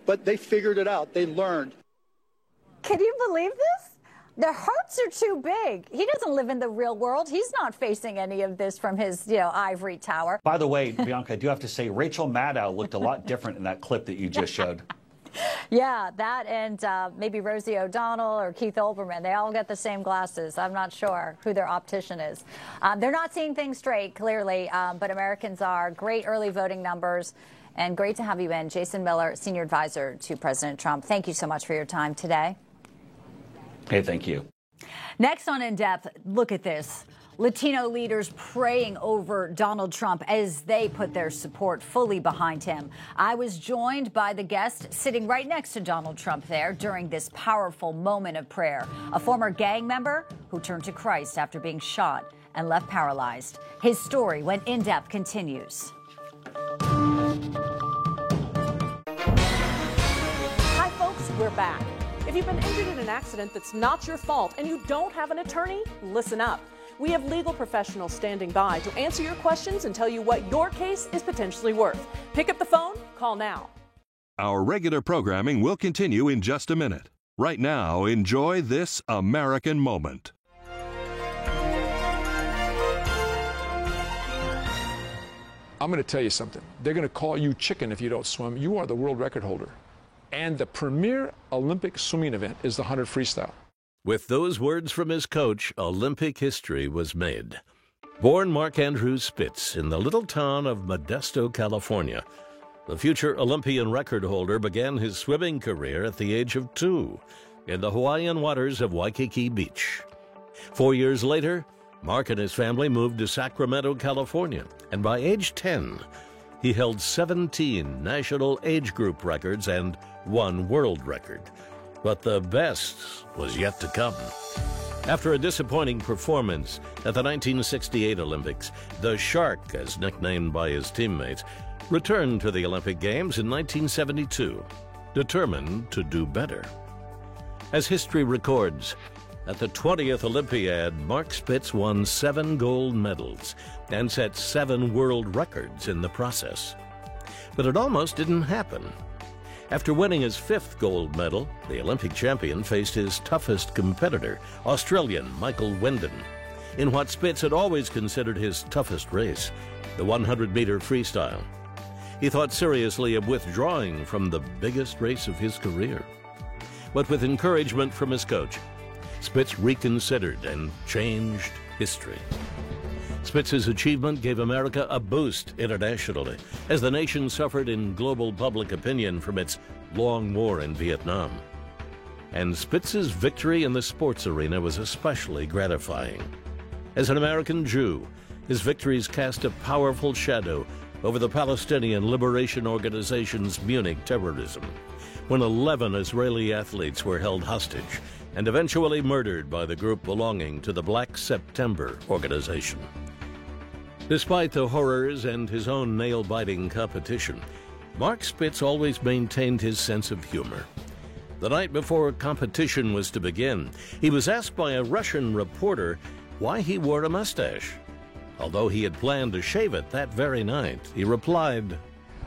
but they figured it out. They learned. Can you believe this? The hurts are too big. He doesn't live in the real world. He's not facing any of this from his, ivory tower. By the way, Bianca, I do have to say, Rachel Maddow looked a lot different in that clip that you just showed. Yeah, that and maybe Rosie O'Donnell or Keith Olbermann. They all get the same glasses. I'm not sure who their optician is. They're not seeing things straight, clearly, but Americans are. Great early voting numbers. And great to have you in. Jason Miller, Senior Advisor to President Trump. Thank you so much for your time today. Hey, thank you. Next on In Depth, look at this. Latino leaders praying over Donald Trump as they put their support fully behind him. I was joined by the guest sitting right next to Donald Trump there during this powerful moment of prayer. A former gang member who turned to Christ after being shot and left paralyzed. His story when In Depth continues. Hi, folks. We're back. If you've been injured in an accident that's not your fault and you don't have an attorney, listen up. We have legal professionals standing by to answer your questions and tell you what your case is potentially worth. Pick up the phone, call now. Our regular programming will continue in just a minute. Right now, enjoy this American moment. I'm going to tell you something. They're going to call you chicken if you don't swim. You are the world record holder. And the premier Olympic swimming event is the 100 freestyle. With those words from his coach, Olympic history was made. Born Mark Andrew Spitz in the little town of Modesto, California, the future Olympian record holder began his swimming career at the age of 2 in the Hawaiian waters of Waikiki Beach. 4 years later, Mark and his family moved to Sacramento, California, and by age 10, he held 17 national age group records and 1 world record. But the best was yet to come. After a disappointing performance at the 1968 Olympics, the Shark, as nicknamed by his teammates, returned to the Olympic Games in 1972, determined to do better. As history records, at the 20th Olympiad, Mark Spitz won 7 gold medals and set 7 world records in the process. But it almost didn't happen. After winning his 5th gold medal, the Olympic champion faced his toughest competitor, Australian Michael Windon, in what Spitz had always considered his toughest race, the 100-meter freestyle. He thought seriously of withdrawing from the biggest race of his career. But with encouragement from his coach, Spitz reconsidered and changed history. Spitz's achievement gave America a boost internationally as the nation suffered in global public opinion from its long war in Vietnam. And Spitz's victory in the sports arena was especially gratifying. As an American Jew, his victories cast a powerful shadow over the Palestinian Liberation Organization's Munich terrorism, when 11 Israeli athletes were held hostage and eventually murdered by the group belonging to the Black September organization. Despite the horrors and his own nail-biting competition, Mark Spitz always maintained his sense of humor. The night before competition was to begin, he was asked by a Russian reporter why he wore a mustache. Although he had planned to shave it that very night, he replied,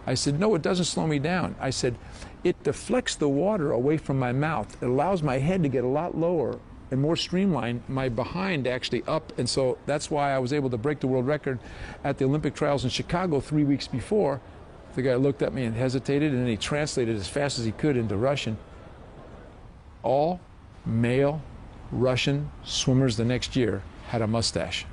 I said, no, it doesn't slow me down. I said, it deflects the water away from my mouth. It allows my head to get a lot lower and more streamlined, my behind actually up. And so that's why I was able to break the world record at the Olympic trials in Chicago 3 weeks before. The guy looked at me and hesitated, and then he translated as fast as he could into Russian. All male Russian swimmers the next year had a mustache.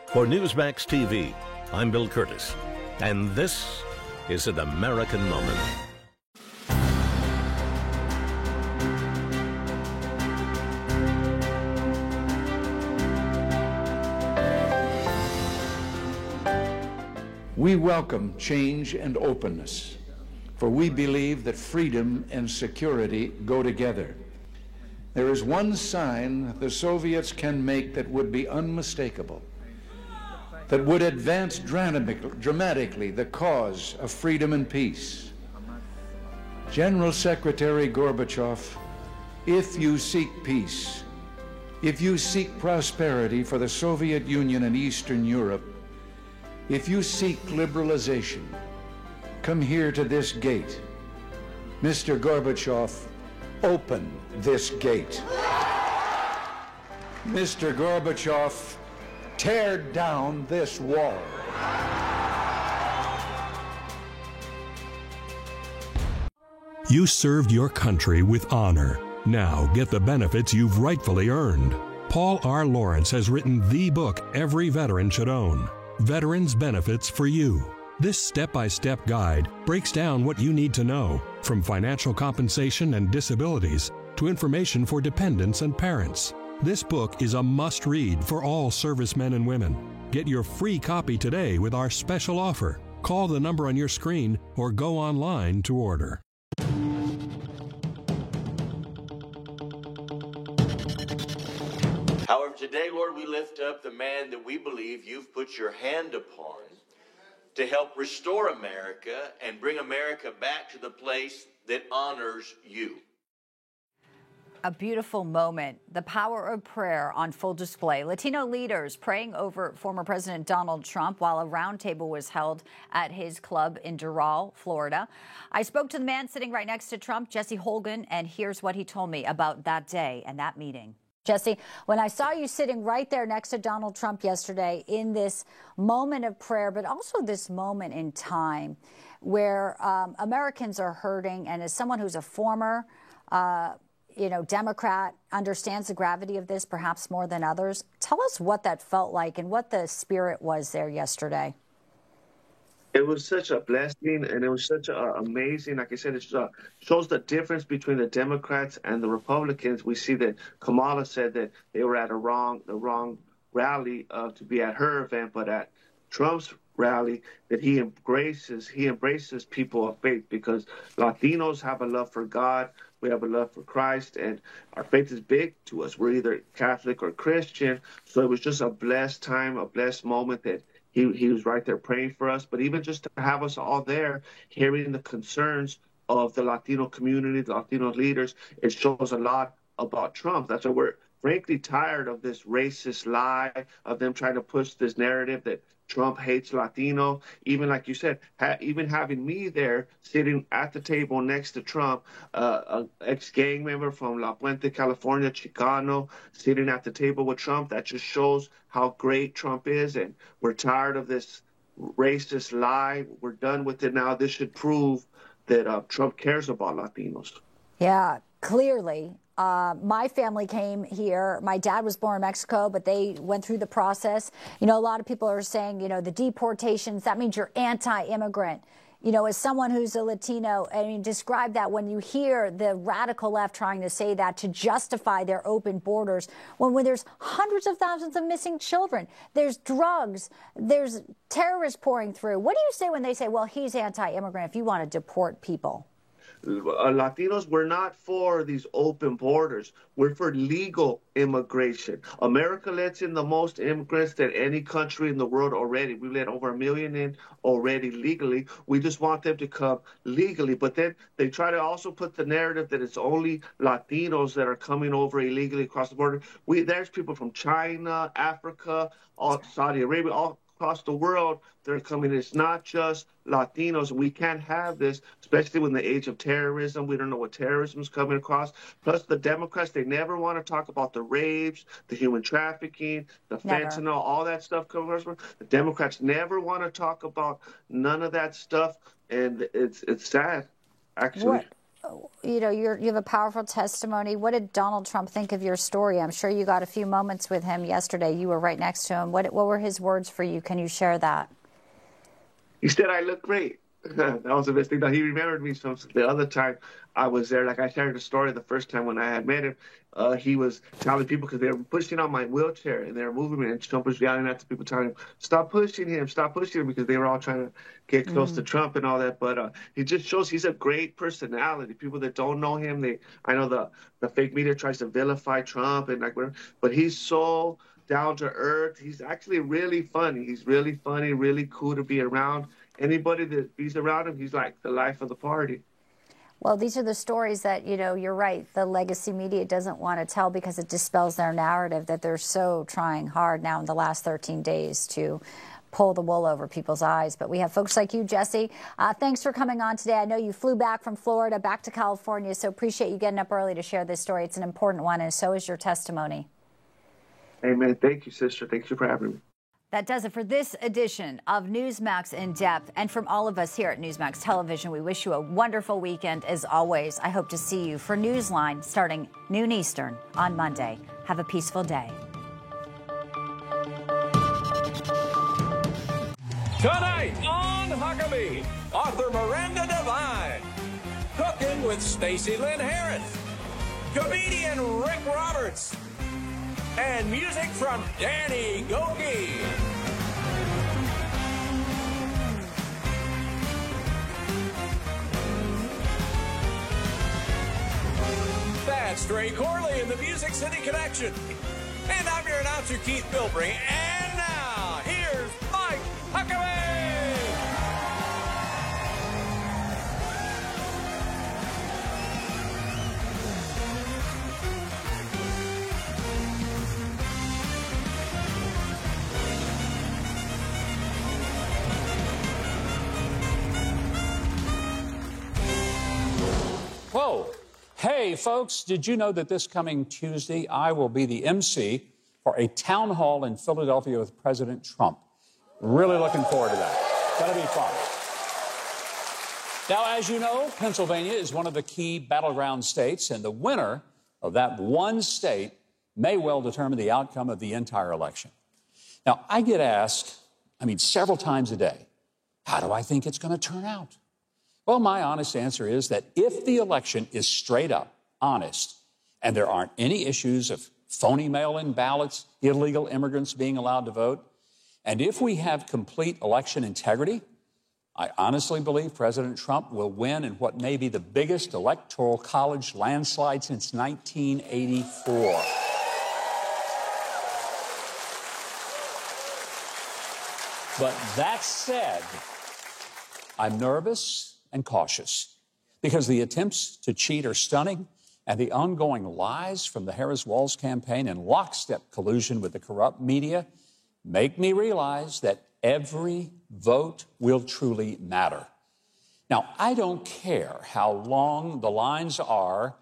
For Newsmax TV, I'm Bill Curtis, and this is an American moment. We welcome change and openness, for we believe that freedom and security go together. There is one sign the Soviets can make that would be unmistakable, that would advance dramatically the cause of freedom and peace. General Secretary Gorbachev, if you seek peace, if you seek prosperity for the Soviet Union and Eastern Europe, if you seek liberalization, come here to this gate. Mr. Gorbachev, open this gate. Mr. Gorbachev, tear down this wall. You served your country with honor. Now get the benefits you've rightfully earned. Paul R. Lawrence has written the book every veteran should own, Veterans Benefits for You. This step-by-step guide breaks down what you need to know, from financial compensation and disabilities to information for dependents and parents. This book is a must-read for all servicemen and women. Get your free copy today with our special offer. Call the number on your screen or go online to order. However, today, Lord, we lift up the man that we believe you've put your hand upon to help restore America and bring America back to the place that honors you. A beautiful moment. The power of prayer on full display. Latino leaders praying over former President Donald Trump while a roundtable was held at his club in Doral, Florida. I spoke to the man sitting right next to Trump, Jesse Holgen, and here's what he told me about that day and that meeting. Jesse, when I saw you sitting right there next to Donald Trump yesterday in this moment of prayer, but also this moment in time where Americans are hurting, and as someone who's a former Democrat, understands the gravity of this perhaps more than others. Tell us what that felt like and what the spirit was there yesterday. It was such a blessing, and it was such amazing. Like I said, it shows the difference between the Democrats and the Republicans. We see that Kamala said that they were at the wrong rally to be at her event, but at Trump's rally, that he embraces people of faith, because Latinos have a love for God. We have a love for Christ, and our faith is big to us. We're either Catholic or Christian. So it was just a blessed time, a blessed moment that he was right there praying for us. But even just to have us all there, hearing the concerns of the Latino community, the Latino leaders, it shows a lot about Trump. That's why we're frankly tired of this racist lie of them trying to push this narrative that Trump hates Latino. Even like you said, even having me there sitting at the table next to Trump, an ex-gang member from La Puente, California, Chicano, sitting at the table with Trump, that just shows how great Trump is. And we're tired of this racist lie. We're done with it now. This should prove that Trump cares about Latinos. Yeah, clearly. My family came here. My dad was born in Mexico, but they went through the process. A lot of people are saying, the deportations, that means you're anti-immigrant. As someone who's a Latino, describe that when you hear the radical left trying to say that to justify their open borders, when there's hundreds of thousands of missing children, there's drugs, there's terrorists pouring through. What do you say when they say, well, he's anti-immigrant if you want to deport people? Latinos, we're not for these open borders. We're for legal immigration. America lets in the most immigrants than any country in the world already. We've let over 1 million in already legally. We just want them to come legally. But then they try to also put the narrative that it's only Latinos that are coming over illegally across the border. There's people from China, Africa, Saudi Arabia, all across the world that are coming. It's not just Latinos. We can't have this, especially in the age of terrorism. We don't know what terrorism is coming across. Plus, the Democrats, they never want to talk about the rapes, the human trafficking, the fentanyl, all that stuff coming across. The Democrats never want to talk about none of that stuff, and it's sad, actually. You have a powerful testimony. What did Donald Trump think of your story? I'm sure you got a few moments with him yesterday. You were right next to him. What were his words for you? Can you share that? He said, I look great. That was the best thing. Now, he remembered me from the other time I was there. Like I shared the story the first time when I had met him. He was telling people, because they were pushing on my wheelchair and they were moving me, and Trump was yelling at the people, telling him, stop pushing him, because they were all trying to get close to Trump and all that. But he just shows he's a great personality. People that don't know him, I know the fake media tries to vilify Trump and like whatever, but he's so down to earth. He's actually really funny. He's really funny, really cool to be around. Anybody that be around him, he's like the life of the party. Well, these are the stories that, you're right, the legacy media doesn't want to tell because it dispels their narrative that they're so trying hard now in the last 13 days to pull the wool over people's eyes. But we have folks like you, Jesse. Thanks for coming on today. I know you flew back from Florida back to California, so appreciate you getting up early to share this story. It's an important one, and so is your testimony. Amen. Thank you, sister. Thank you for having me. That does it for this edition of Newsmax In Depth. And from all of us here at Newsmax Television, we wish you a wonderful weekend as always. I hope to see you for Newsline starting noon Eastern on Monday. Have a peaceful day. Tonight on Huckabee, author Miranda Devine, cooking with Stacey Lynn Harris, comedian Rick Roberts, and music from Danny Gokey. That's Ray Corley in the Music City Connection. And I'm your announcer, Keith Bilbrey. And now, here's Mike Huckabee. Whoa. Hey, folks, did you know that this coming Tuesday I will be the MC for a town hall in Philadelphia with President Trump? Really looking forward to that. Gonna be fun. Now, as you know, Pennsylvania is one of the key battleground states, and the winner of that one state may well determine the outcome of the entire election. Now, I get asked, several times a day, how do I think it's going to turn out? Well, my honest answer is that if the election is straight up, honest, and there aren't any issues of phony mail-in ballots, illegal immigrants being allowed to vote, and if we have complete election integrity, I honestly believe President Trump will win in what may be the biggest electoral college landslide since 1984. But that said, I'm nervous and cautious because the attempts to cheat are stunning, and the ongoing lies from the Harris-Walz campaign and lockstep collusion with the corrupt media make me realize that every vote will truly matter. Now, I don't care how long the lines are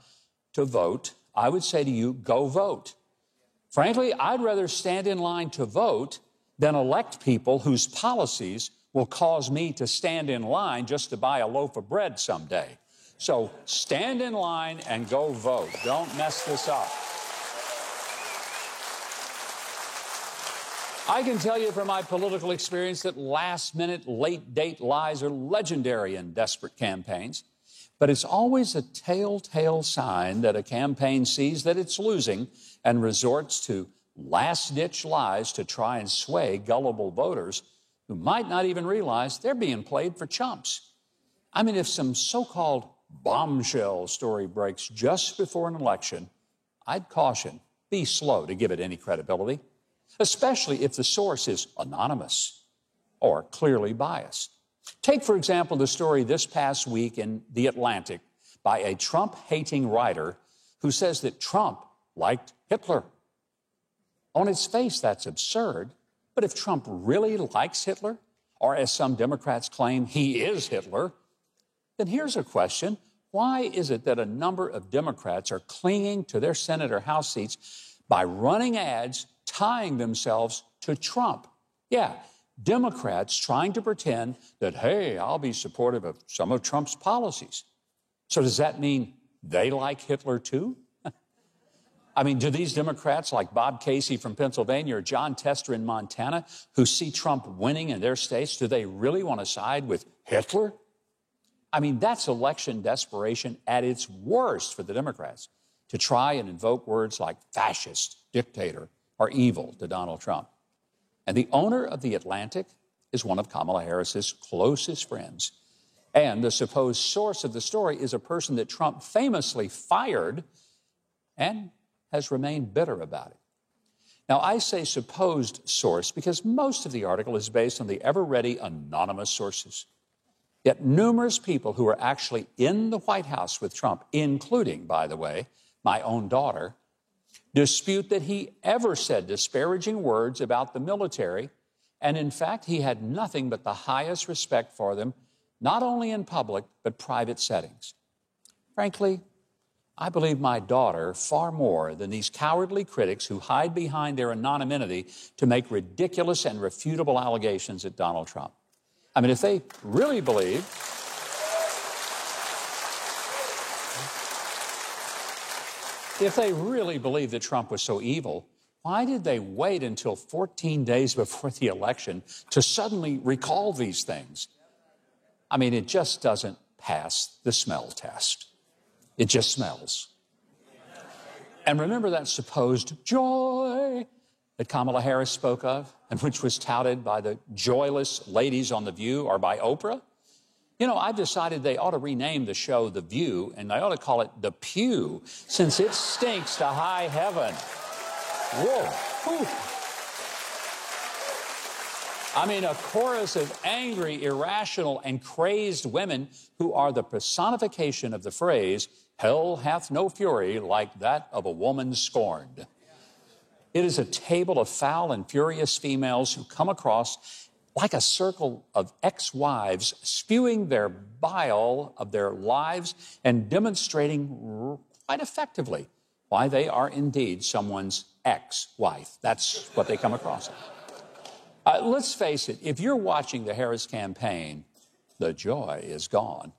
to vote. I would say to you, go vote. Frankly, I'd rather stand in line to vote than elect people whose policies will cause me to stand in line just to buy a loaf of bread someday. So stand in line and go vote. Don't mess this up. I can tell you from my political experience that last-minute, late-date lies are legendary in desperate campaigns. But it's always a telltale sign that a campaign sees that it's losing and resorts to last-ditch lies to try and sway gullible voters who might not even realize they're being played for chumps. If some so-called bombshell story breaks just before an election, I'd caution, be slow to give it any credibility, especially if the source is anonymous or clearly biased. Take, for example, the story this past week in The Atlantic by a Trump-hating writer who says that Trump liked Hitler. On its face, that's absurd. But if Trump really likes Hitler, or as some Democrats claim, he is Hitler, then here's a question. Why is it that a number of Democrats are clinging to their Senate or House seats by running ads tying themselves to Trump? Yeah, Democrats trying to pretend that, hey, I'll be supportive of some of Trump's policies. So does that mean they like Hitler too? Do these Democrats like Bob Casey from Pennsylvania or John Tester in Montana who see Trump winning in their states, do they really want to side with Hitler? That's election desperation at its worst for the Democrats to try and invoke words like fascist, dictator, or evil to Donald Trump. And the owner of The Atlantic is one of Kamala Harris's closest friends. And the supposed source of the story is a person that Trump famously fired and has remained bitter about it. Now, I say supposed source because most of the article is based on the ever-ready anonymous sources. Yet numerous people who are actually in the White House with Trump, including, by the way, my own daughter, dispute that he ever said disparaging words about the military And in fact, he had nothing but the highest respect for them, not only in public, but private settings. Frankly, I believe my daughter far more than these cowardly critics who hide behind their anonymity to make ridiculous and refutable allegations at Donald Trump. I mean, if they really believe that Trump was so evil, why did they wait until 14 days before the election to suddenly recall these things? I mean, it just doesn't pass the smell test. It just smells. And remember that supposed joy that Kamala Harris spoke of, and which was touted by the joyless ladies on The View or by Oprah? You know, I've decided they ought to rename the show The View, and they ought to call it The Pew, since it stinks to high heaven. Whoa. Whew. I mean, a chorus of angry, irrational, and crazed women who are the personification of the phrase, hell hath no fury like that of a woman scorned. It is a table of foul and furious females who come across like a circle of ex-wives spewing their bile of their lives and demonstrating quite effectively why they are indeed someone's ex-wife. That's what they come across. Let's face it, if you're watching the Harris campaign, the joy is gone.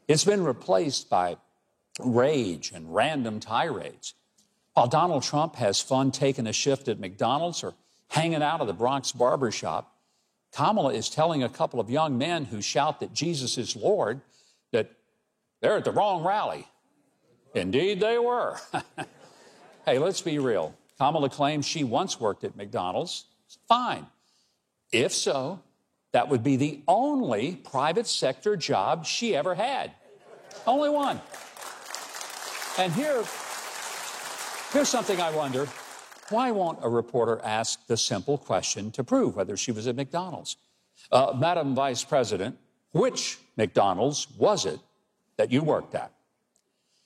It's been replaced by rage and random tirades. While Donald Trump has fun taking a shift at McDonald's or hanging out at the Bronx barbershop, Kamala is telling a couple of young men who shout that Jesus is Lord that they're at the wrong rally. Indeed they were. Hey, let's be real. Kamala claims she once worked at McDonald's. Fine. If so, that would be the only private sector job she ever had. Only one. And here's something I wonder. Why won't a reporter ask the simple question to prove whether she was at McDonald's? Madam Vice President, which McDonald's was it that you worked at?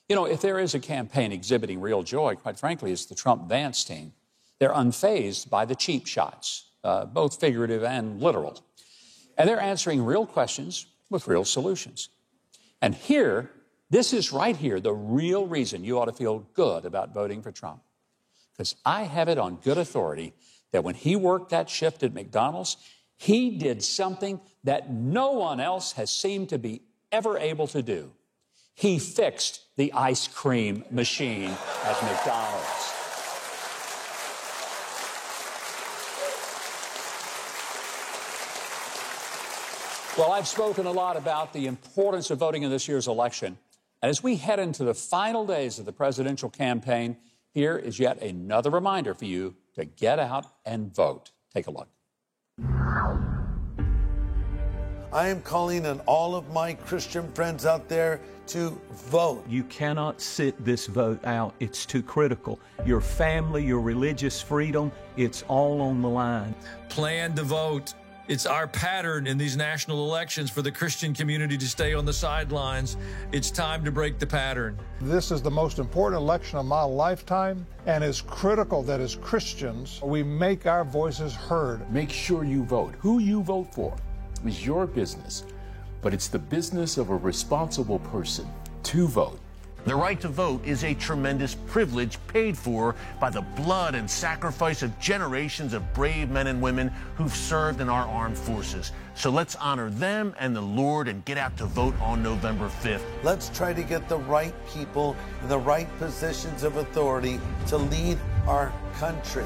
You know, if there is a campaign exhibiting real joy, quite frankly, it's the Trump-Vance team. They're unfazed by the cheap shots, both figurative and literal. And they're answering real questions with real solutions. And here, this is right here, the real reason you ought to feel good about voting for Trump. Because I have it on good authority that when he worked that shift at McDonald's, he did something that no one else has seemed to be ever able to do. He fixed the ice cream machine at McDonald's. Well, I've spoken a lot about the importance of voting in this year's election. And as we head into the final days of the presidential campaign, here is yet another reminder for you to get out and vote. Take a look. I am calling on all of my Christian friends out there to vote. You cannot sit this vote out. It's too critical. Your family, your religious freedom, it's all on the line. Plan to vote. It's our pattern in these national elections for the Christian community to stay on the sidelines. It's time to break the pattern. This is the most important election of my lifetime, and it's critical that as Christians, we make our voices heard. Make sure you vote. Who you vote for is your business, but it's the business of a responsible person to vote. The right to vote is a tremendous privilege paid for by the blood and sacrifice of generations of brave men and women who've served in our armed forces. So let's honor them and the Lord and get out to vote on November 5th. Let's try to get the right people in the right positions of authority to lead our country.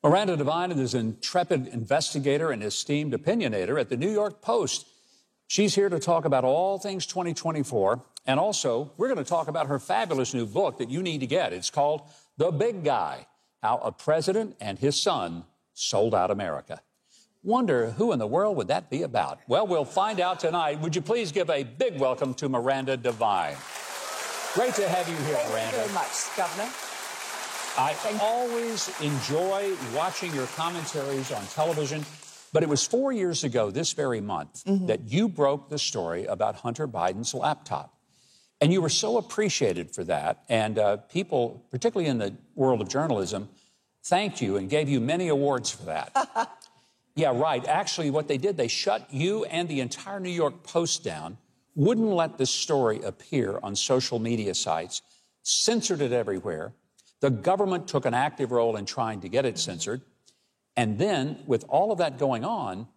Miranda Devine is an intrepid investigator and esteemed opinionator at the New York Post. She's here to talk about all things 2024, and also we're going to talk about her fabulous new book that you need to get. It's called The Big Guy, How a President and His Son Sold Out America. Wonder who in the world would that be about? Well, we'll find out tonight. Would you please give a big welcome to Miranda Devine. Great to have you here, Miranda. Thank you very much, Governor. I always enjoy watching your commentaries on television. But it was 4 years ago this very month that you broke the story about Hunter Biden's laptop. And you were so appreciated for that. And people, particularly in the world of journalism, thanked you and gave you many awards for that. Yeah, right. Actually, what they did, they shut you and the entire New York Post down, wouldn't let this story appear on social media sites, censored it everywhere. The government took an active role in trying to get it censored. And then, with all of that going on,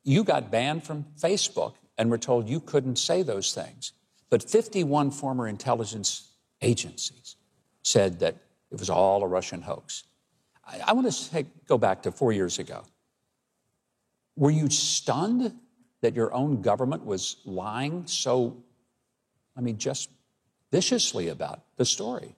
you got banned from Facebook and were told you couldn't say those things. But 51 former intelligence agencies said that it was all a Russian hoax. I want to go back to 4 years ago. Were you stunned that your own government was lying so, just viciously about the story?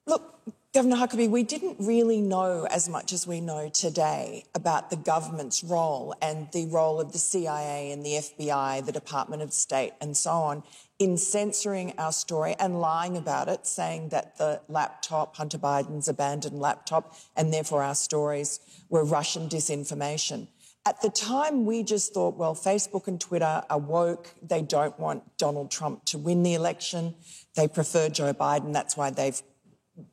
Look, Governor Huckabee, we didn't really know as much as we know today about the government's role and the role of the CIA and the FBI, the Department of State and so on in censoring our story and lying about it, saying that the laptop, Hunter Biden's abandoned laptop, and therefore our stories were Russian disinformation. At the time, we just thought, well, Facebook and Twitter are woke. They don't want Donald Trump to win the election. They prefer Joe Biden. That's why they've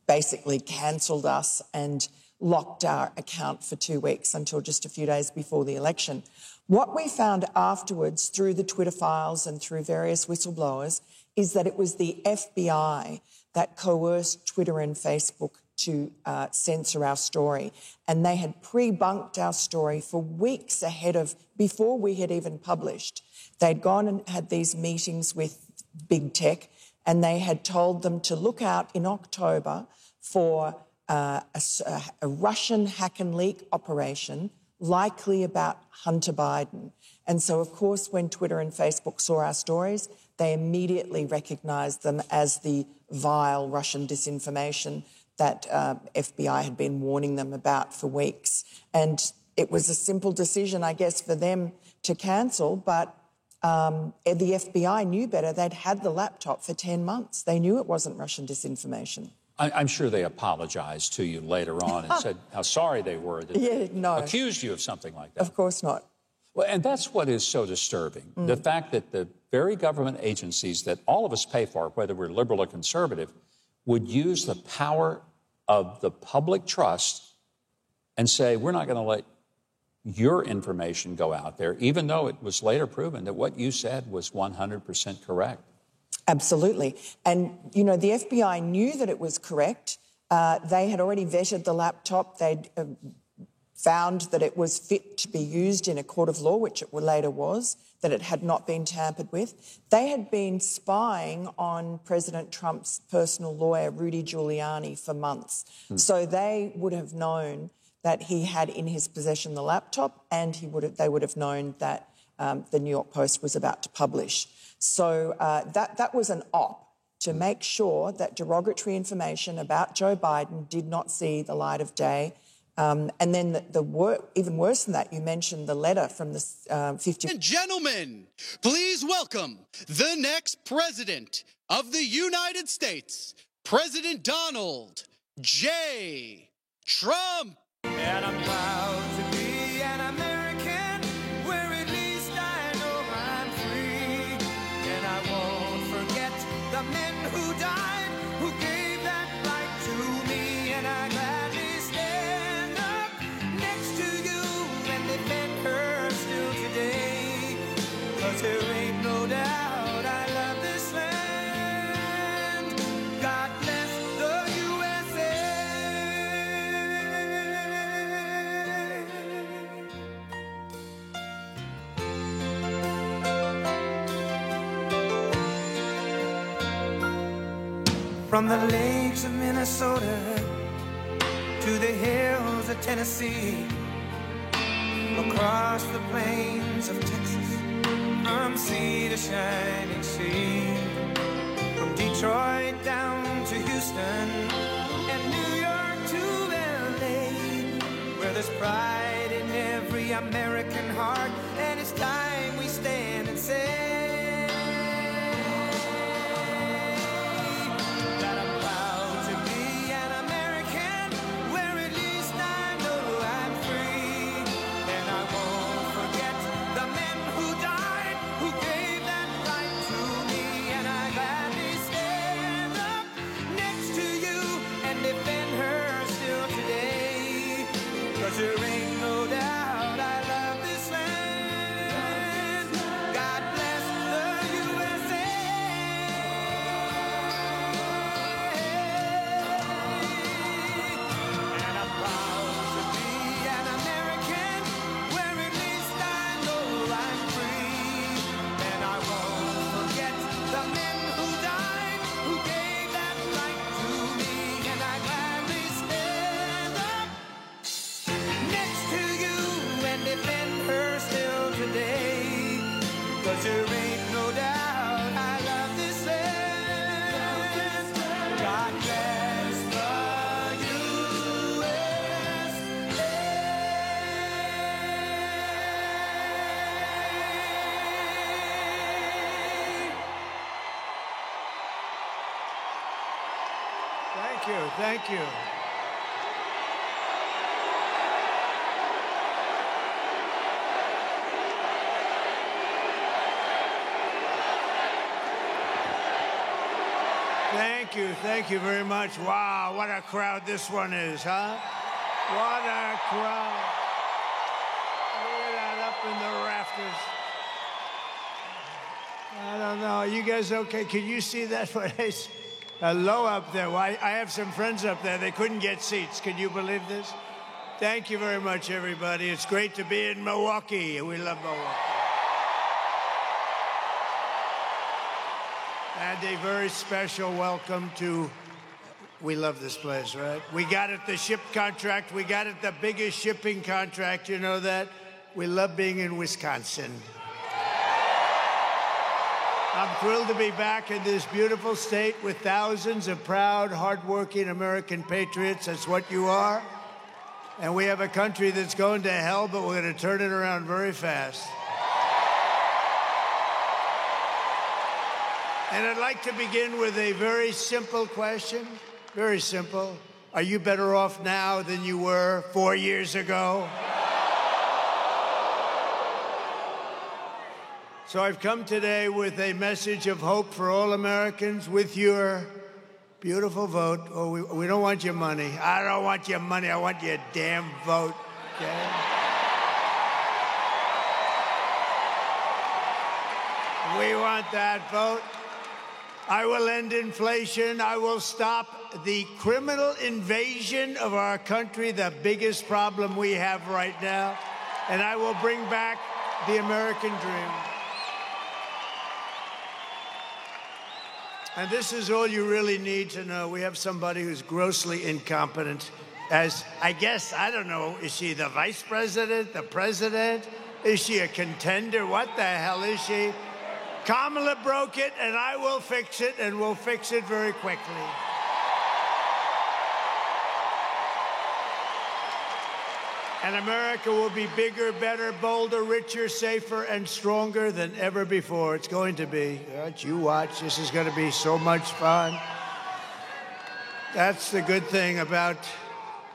basically cancelled us and locked our account for 2 weeks until just a few days before the election. What we found afterwards through the Twitter files and through various whistleblowers is that it was the FBI that coerced Twitter and Facebook to censor our story. And they had pre-bunked our story for weeks ahead of, before we had even published. They'd gone and had these meetings with big tech, and they had told them to look out in October for a Russian hack and leak operation, likely about Hunter Biden. And so, of course, when Twitter and Facebook saw our stories, they immediately recognised them as the vile Russian disinformation that FBI had been warning them about for weeks. And it was a simple decision, I guess, for them to cancel, but the FBI knew better. They'd had the laptop for 10 months. They knew it wasn't Russian disinformation. I'm sure they apologized to you later on and said how sorry they were that they accused you of something like that. Of course not. Well, and that's what is so disturbing. The fact that the very government agencies that all of us pay for, whether we're liberal or conservative, would use the power of the public trust and say, we're not going to let your information go out there, even though it was later proven that what you said was 100% correct. Absolutely. And, you know, the FBI knew that it was correct. They had already vetted the laptop. They'd found that it was fit to be used in a court of law, which it later was, that it had not been tampered with. They had been spying on President Trump's personal lawyer, Rudy Giuliani, for months. So they would have known that he had in his possession the laptop, and they would have known that the New York Post was about to publish. So that was an op to make sure that derogatory information about Joe Biden did not see the light of day. And then even worse than that, you mentioned the letter from the 50... And gentlemen, please welcome the next president of the United States, President Donald J. Trump. And I'm proud to be an American, where at least I know I'm free. And I won't forget the men who died, who gave that right to me. And I gladly stand up next to you and defend her still today. 'Cause there ain't no doubt I love this land. God bless the USA. From the lakes of Minnesota to the hills of Tennessee, across the plains of Texas, from sea to shining sea, from Detroit down to Houston and New York to LA, where there's pride in every American heart, and it's time we stand and say that I'm proud to be an American, where at least I know I'm free. And I won't forget the men who died, who gave that right to me. And I gladly stand up next to you and defend her There ain't no doubt I love this land. God bless the USA. Thank you, thank you. Thank you very much. Wow, what a crowd this one is, huh? What a crowd. Look at that up in the rafters. I don't know, are you guys okay? Can you see that place? Low up there. Well, I have some friends up there. They couldn't get seats. Can you believe this? Thank you very much, everybody. It's great to be in Milwaukee. We love Milwaukee. And a very special welcome to, we love this place, right? We got it, the ship contract. We got it, the biggest shipping contract. You know that? We love being in Wisconsin. I'm thrilled to be back in this beautiful state with thousands of proud, hardworking American patriots. That's what you are. And we have a country that's going to hell, but we're going to turn it around very fast. And I'd like to begin with a very simple question. Very simple. Are you better off now than you were 4 years ago? So I've come today with a message of hope for all Americans with your beautiful vote. Oh, we don't want your money. I don't want your money. I want your damn vote. Okay? We want that vote. I will end inflation. I will stop the criminal invasion of our country, the biggest problem we have right now. And I will bring back the American dream. And this is all you really need to know. We have somebody who's grossly incompetent as, I guess, I don't know, is she the vice president, the president? Is she a contender? What the hell is she? Kamala broke it, and I will fix it, and we'll fix it very quickly. And America will be bigger, better, bolder, richer, safer, and stronger than ever before. It's going to be. You watch. This is going to be so much fun. That's the good thing about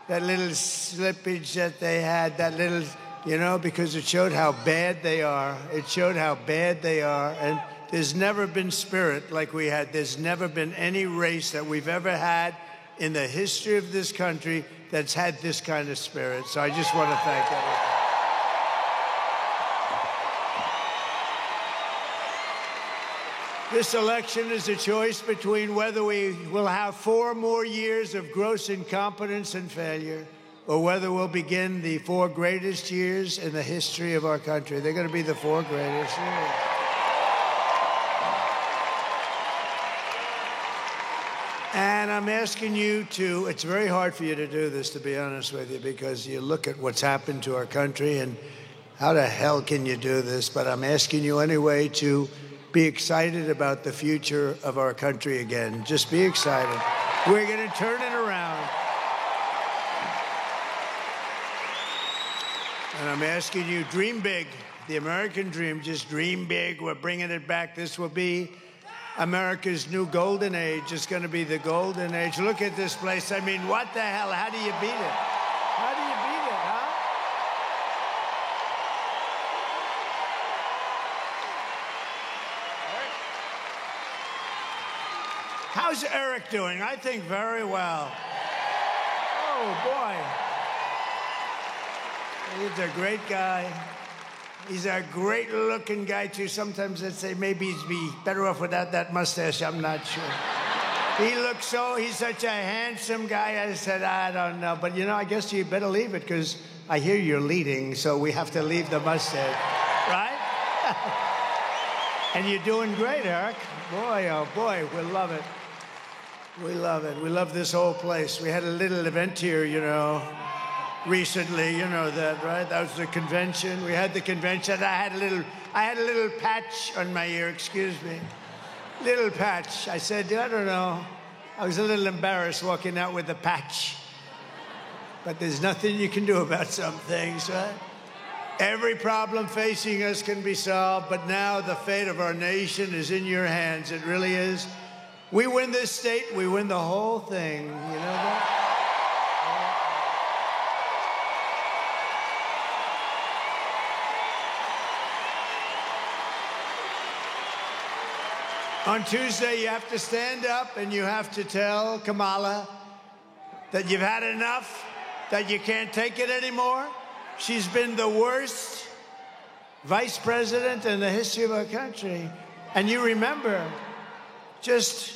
that little slippage that they had, that little, you know, because it showed how bad they are. It showed how bad they are. And there's never been spirit like we had. There's never been any race that we've ever had in the history of this country that's had this kind of spirit. So I just want to thank everyone. This election is a choice between whether we will have 4 more years of gross incompetence and failure, or whether we'll begin the 4 greatest years in the history of our country. They're going to be the 4 greatest years. And I'm asking you to, it's very hard for you to do this, to be honest with you, because you look at what's happened to our country and how the hell can you do this? But I'm asking you anyway to be excited about the future of our country again. Just be excited. We're going to turn it around. And I'm asking you, dream big. The American dream, just dream big. We're bringing it back. This will be America's new golden age. It's going to be the golden age. Look at this place. I mean, what the hell? How do you beat it? How do you beat it, huh? How's Eric doing? I think very well. Oh, boy. He's a great guy. He's a great-looking guy, too. Sometimes I'd say maybe he'd be better off without that mustache. I'm not sure. He's such a handsome guy. I said, I don't know. But, you know, I guess you better leave it, because I hear you're leading, so we have to leave the mustache. Right? And you're doing great, Eric. Boy, oh, boy, we love it. We love it. We love this whole place. We had a little event here, you know. recently. You know that, right? That was the convention. We had the convention. I had a little patch on my ear, excuse me. Little patch. I said, I don't know. I was a little embarrassed walking out with a patch. But there's nothing you can do about some things, right? Every problem facing us can be solved, but now the fate of our nation is in your hands. It really is. We win this state, we win the whole thing. You know that? On Tuesday, you have to stand up and you have to tell Kamala that you've had enough, that you can't take it anymore. She's been the worst vice president in the history of our country. And you remember, just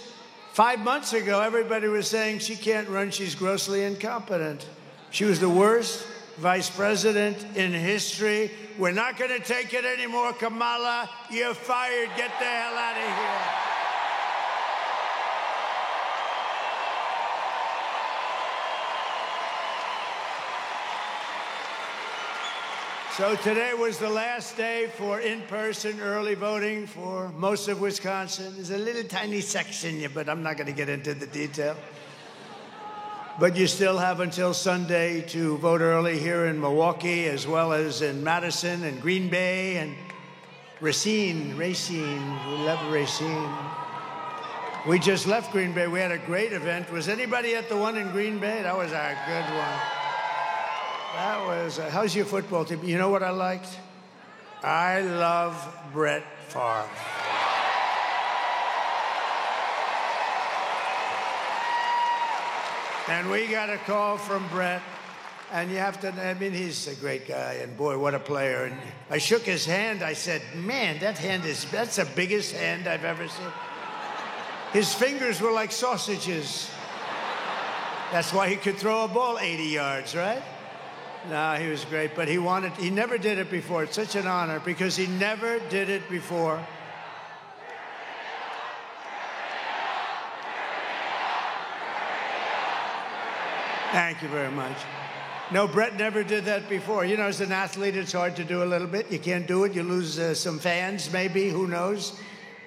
5 months ago, everybody was saying she can't run, she's grossly incompetent. She was the worst vice president in history. We're not going to take it anymore, Kamala. You're fired. Get the hell out of here. So today was the last day for in-person early voting for most of Wisconsin. There's a little tiny section, but I'm not going to get into the detail. But you still have until Sunday to vote early here in Milwaukee, as well as in Madison and Green Bay and Racine. We love Racine. We just left Green Bay. We had a great event. Was anybody at the one in Green Bay? That was a good one. That was, how's your football team? You know what I liked? I love Brett Favre. And we got a call from Brett, and you have to, I mean, he's a great guy, and boy, what a player. And I shook his hand. I said, man, that's the biggest hand I've ever seen. His fingers were like sausages. That's why he could throw a ball 80 yards, right? No, he was great, but he never did it before. It's such an honor because he never did it before. Thank you very much. No, Brett never did that before. You know, as an athlete, it's hard to do a little bit. You can't do it. You lose some fans, maybe, who knows?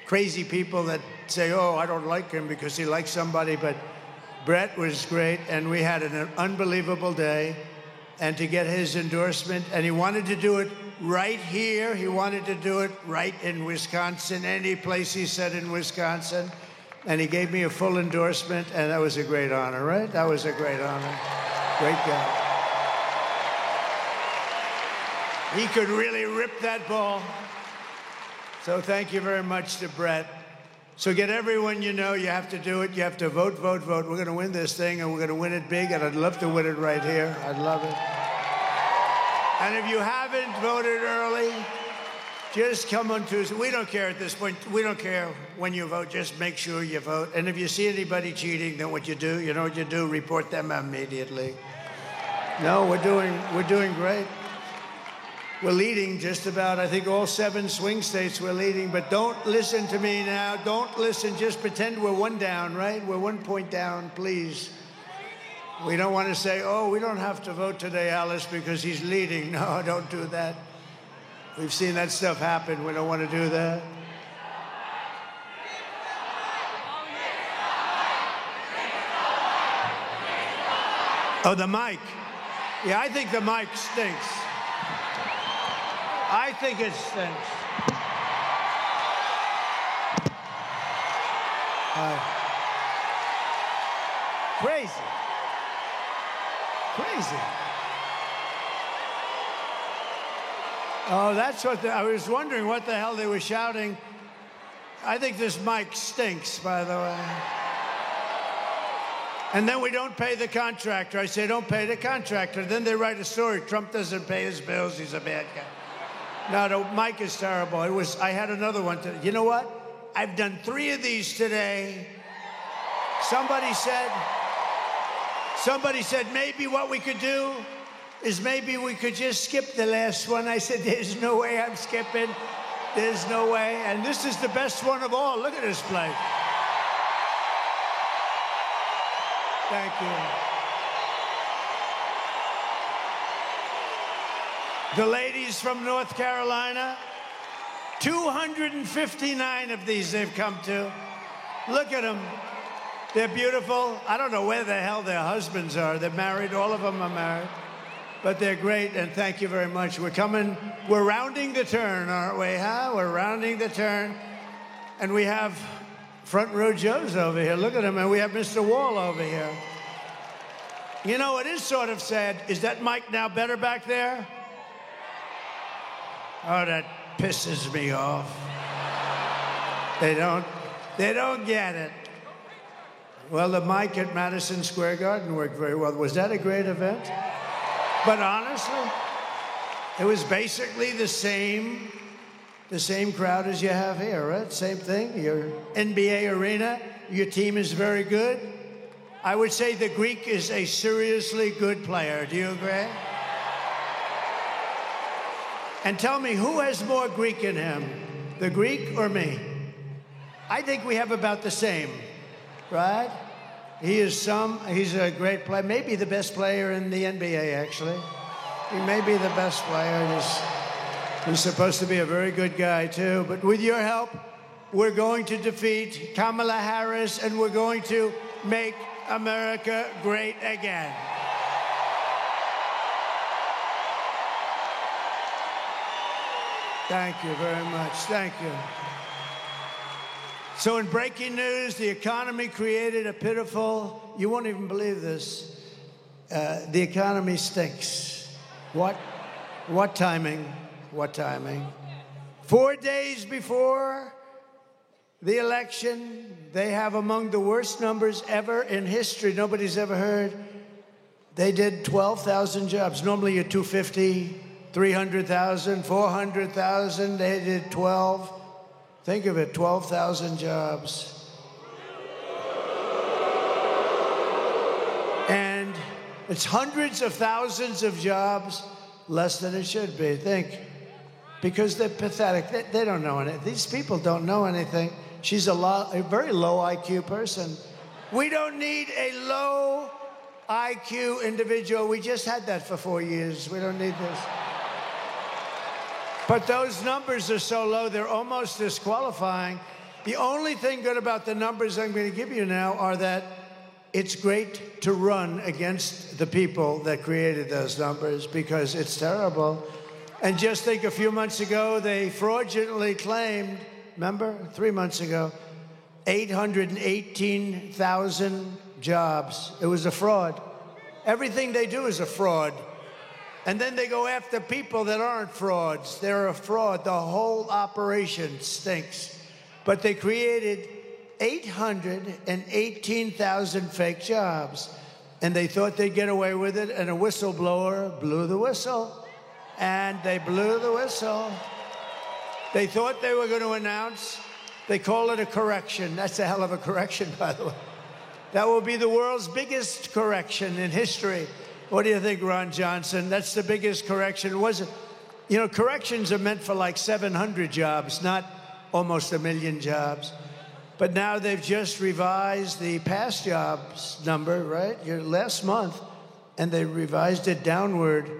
Crazy people that say, oh, I don't like him because he likes somebody, but Brett was great, and we had an unbelievable day. And to get his endorsement, and he wanted to do it right here. He wanted to do it right in Wisconsin, any place he said in Wisconsin. And he gave me a full endorsement, and that was a great honor, right? That was a great honor. Great guy. He could really rip that ball. So thank you very much to Brett. So get everyone you know, you have to do it. You have to vote, vote, vote. We're going to win this thing, and we're going to win it big, and I'd love to win it right here. I'd love it. And if you haven't voted early, just come on Tuesday. We don't care at this point. We don't care when you vote. Just make sure you vote. And if you see anybody cheating, then what you do, you know what you do? Report them immediately. No, we're doing great. We're leading just about, I think, all 7 swing states we're leading. But don't listen to me now. Don't listen. Just pretend we're 1 down, right? We're 1 point down, please. We don't want to say, oh, we don't have to vote today, Alice, because he's leading. No, don't do that. We've seen that stuff happen. We don't want to do that. Oh, the mic. Yeah, I think the mic stinks. I think it stinks. Crazy. Crazy. Oh, that's what I was wondering what the hell they were shouting. I think this mic stinks, by the way. And then we don't pay the contractor. I say, don't pay the contractor. Then they write a story. Trump doesn't pay his bills. He's a bad guy. No, the mic is terrible. I had another one today. You know what? I've done 3 of these today. Somebody said maybe what we could do is maybe we could just skip the last one. I said, there's no way I'm skipping. There's no way. And this is the best one of all. Look at this place. Thank you. The ladies from North Carolina, 259 of these they've come to. Look at them. They're beautiful. I don't know where the hell their husbands are. They're married. All of them are married. But they're great, and thank you very much. We're rounding the turn, aren't we, huh? We're rounding the turn. And we have Front Row Joe's over here. Look at him. And we have Mr. Wall over here. You know, it is sort of sad. Is that mic now better back there? Oh, that pisses me off. They don't get it. Well, the mic at Madison Square Garden worked very well. Was that a great event? But honestly, it was basically the same crowd as you have here, right? Same thing. Your NBA arena, your team is very good. I would say the Greek is a seriously good player. Do you agree? And tell me, who has more Greek in him, the Greek or me? I think we have about the same, right? He's a great player, maybe the best player in the NBA, actually. He may be the best player. He's supposed to be a very good guy, too. But with your help, we're going to defeat Kamala Harris, and we're going to make America great again. Thank you very much. Thank you. So in breaking news, the economy created a pitiful, you won't even believe this, the economy stinks. What timing? What timing? 4 days before the election, they have among the worst numbers ever in history. Nobody's ever heard. They did 12,000 jobs. Normally you're 250, 300,000, 400,000. They did 12. Think of it, 12,000 jobs. And it's hundreds of thousands of jobs less than it should be. Think. Because they're pathetic. They don't know anything. These people don't know anything. She's a very low IQ person. We don't need a low IQ individual. We just had that for 4 years. We don't need this. But those numbers are so low, they're almost disqualifying. The only thing good about the numbers I'm going to give you now are that it's great to run against the people that created those numbers because it's terrible. And just think, a few months ago, they fraudulently claimed, remember, 3 months ago, 818,000 jobs. It was a fraud. Everything they do is a fraud. And then they go after people that aren't frauds. They're a fraud. The whole operation stinks. But they created 818,000 fake jobs. And they thought they'd get away with it, and a whistleblower blew the whistle. And they blew the whistle. They thought they were going to announce. They call it a correction. That's a hell of a correction, by the way. That will be the world's biggest correction in history. What do you think, Ron Johnson? That's the biggest correction. Was it? You know, corrections are meant for like 700 jobs, not almost 1 million jobs. But now they've just revised the past jobs number, right? Last month, and they revised it downward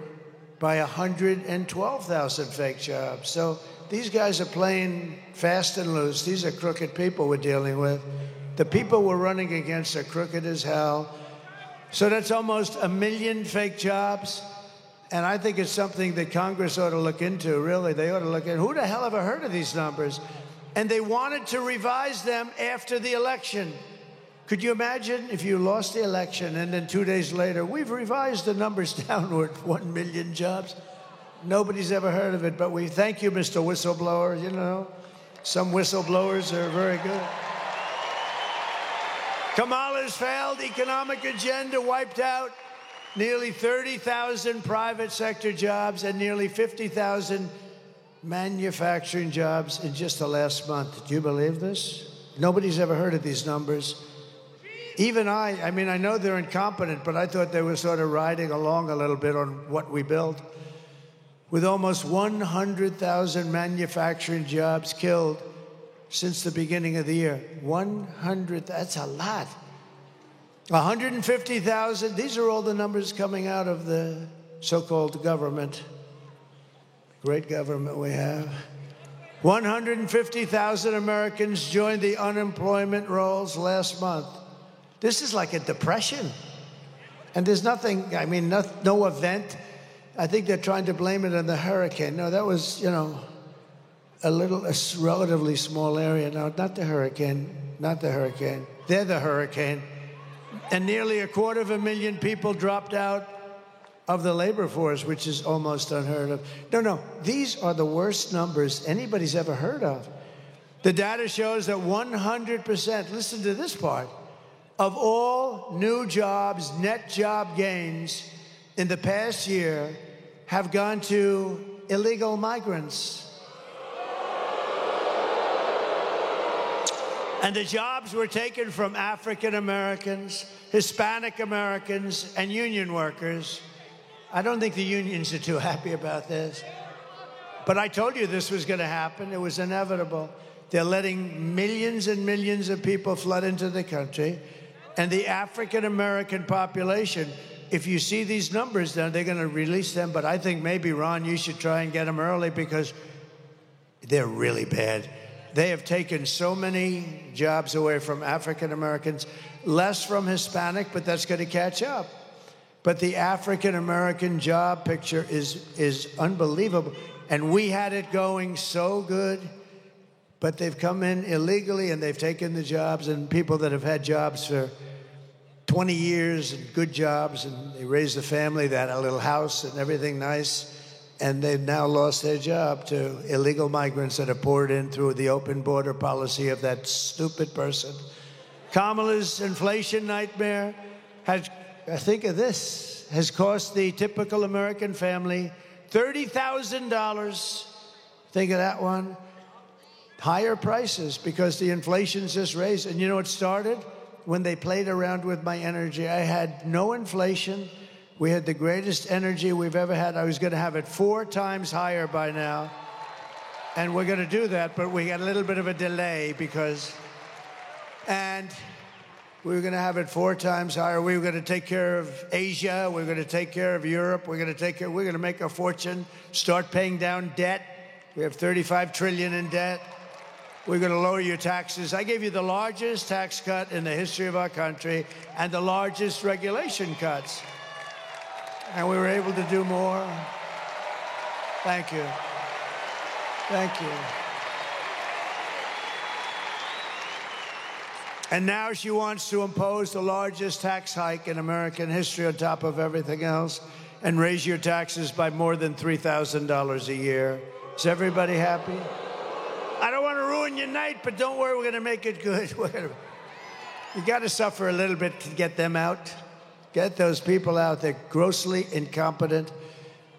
by 112,000 fake jobs. So these guys are playing fast and loose. These are crooked people we're dealing with. The people we're running against are crooked as hell. So that's almost 1 million fake jobs. And I think it's something that Congress ought to look into, really. They ought to look into. Who the hell ever heard of these numbers? And they wanted to revise them after the election. Could you imagine if you lost the election and then 2 days later, we've revised the numbers downward, 1 million jobs? Nobody's ever heard of it, but we thank you, Mr. Whistleblower. You know, some whistleblowers are very good. Kamala's failed economic agenda wiped out nearly 30,000 private sector jobs and nearly 50,000 manufacturing jobs in just the last month. Do you believe this? Nobody's ever heard of these numbers. Even I mean, I know they're incompetent, but I thought they were sort of riding along a little bit on what we built. With almost 100,000 manufacturing jobs killed since the beginning of the year. 100, that's a lot. 150,000, these are all the numbers coming out of the so-called government. Great government we have. 150,000 Americans joined the unemployment rolls last month. This is like a depression. And there's nothing, I mean, no event. I think they're trying to blame it on the hurricane. No, that was, you know, a relatively small area. No, not the hurricane, not the hurricane. They're the hurricane. And nearly 250,000 people dropped out of the labor force, which is almost unheard of. No, these are the worst numbers anybody's ever heard of. The data shows that 100%, listen to this part, of all new jobs, net job gains in the past year have gone to illegal migrants. And the jobs were taken from African Americans, Hispanic Americans, and union workers. I don't think the unions are too happy about this. But I told you this was going to happen. It was inevitable. They're letting millions and millions of people flood into the country. And the African American population, if you see these numbers now, they're going to release them. But I think maybe, Ron, you should try and get them early because they're really bad. They have taken so many jobs away from African Americans, less from Hispanic, but that's going to catch up. But the African American job picture is unbelievable. And we had it going so good, but they've come in illegally and they've taken the jobs, and people that have had jobs for 20 years and good jobs, and they raised a family, they had a little house and everything nice, and they've now lost their job to illegal migrants that have poured in through the open border policy of that stupid person. Kamala's inflation nightmare has, think of this, has cost the typical American family $30,000. Think of that one. Higher prices because the inflation's just raised. And you know what started? When they played around with my energy. I had no inflation. We had the greatest energy we've ever had. I was going to have it 4 times higher by now. And we're going to do that, but we got a little bit of a delay because... And we were going to have it 4 times higher. We were going to take care of Asia. We were going to take care of Europe. We're going to make a fortune, start paying down debt. We have $35 trillion in debt. We're going to lower your taxes. I gave you the largest tax cut in the history of our country and the largest regulation cuts. And we were able to do more. Thank you. Thank you. And now she wants to impose the largest tax hike in American history on top of everything else and raise your taxes by more than $3,000 a year. Is everybody happy? I don't want to ruin your night, but don't worry, we're going to make it good. You got to suffer a little bit to get them out. Get those people out. They're grossly incompetent.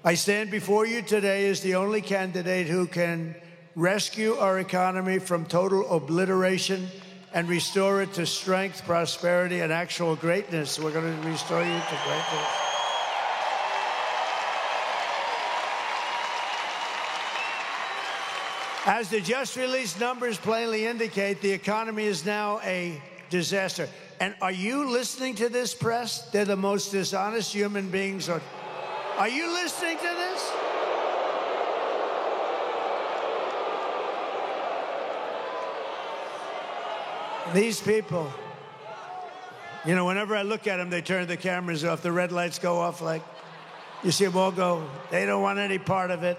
I stand before you today as the only candidate who can rescue our economy from total obliteration and restore it to strength, prosperity, and actual greatness. We're going to restore you to greatness. As the just-released numbers plainly indicate, the economy is now a disaster. And are you listening to this, press? They're the most dishonest human beings. Are you listening to this? These people, you know, whenever I look at them, they turn the cameras off. The red lights go off like, you see them all go, they don't want any part of it.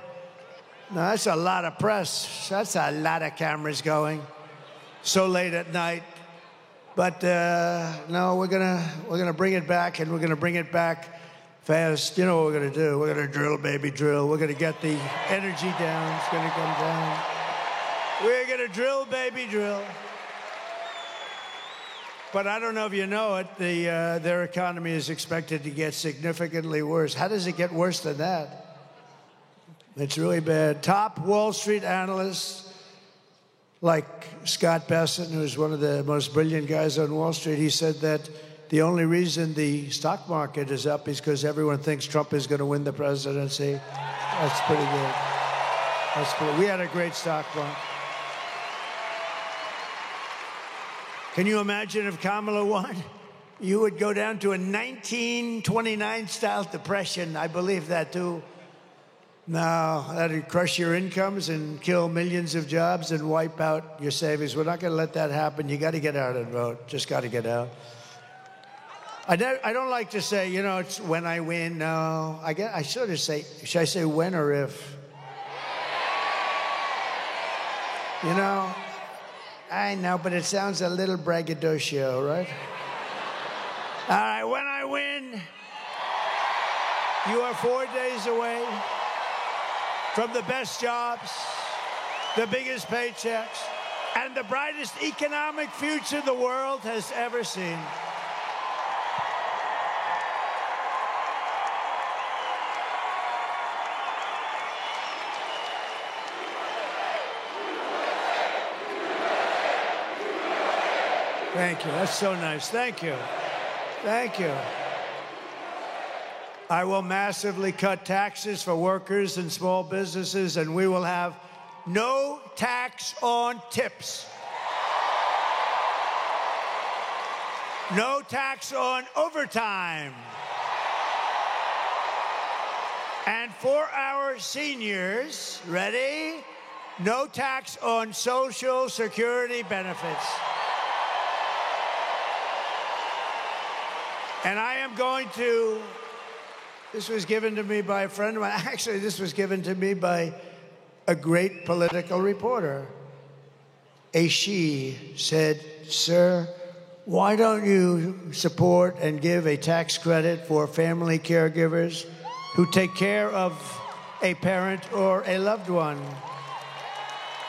No, that's a lot of press. That's a lot of cameras going so late at night. But no, we're gonna bring it back, and we're gonna bring it back fast. You know what we're gonna do? We're gonna drill, baby, drill. We're gonna get the energy down. It's gonna come down. We're gonna drill, baby, drill. But I don't know if you know it, their economy is expected to get significantly worse. How does it get worse than that? It's really bad. Top Wall Street analysts, like Scott Bessent, who's one of the most brilliant guys on Wall Street, he said that the only reason the stock market is up is because everyone thinks Trump is going to win the presidency. That's pretty good. We had a great stock market. Can you imagine if Kamala won? You would go down to a 1929-style depression. I believe that, too. No, that'd crush your incomes and kill millions of jobs and wipe out your savings. We're not going to let that happen. You got to get out and vote. Just got to get out. I don't like to say, you know, it's when I win. No, I sort of say, should I say when or if? You know, I know, but it sounds a little braggadocio, right? All right, when I win, you are 4 days away from the best jobs, the biggest paychecks, and the brightest economic future the world has ever seen. Thank you. That's so nice. Thank you. Thank you. I will massively cut taxes for workers and small businesses, and we will have no tax on tips. No tax on overtime. And for our seniors, ready? No tax on Social Security benefits. And I am going to, this was given to me by a friend of mine. Actually, this was given to me by a great political reporter. She said, sir, why don't you support and give a tax credit for family caregivers who take care of a parent or a loved one?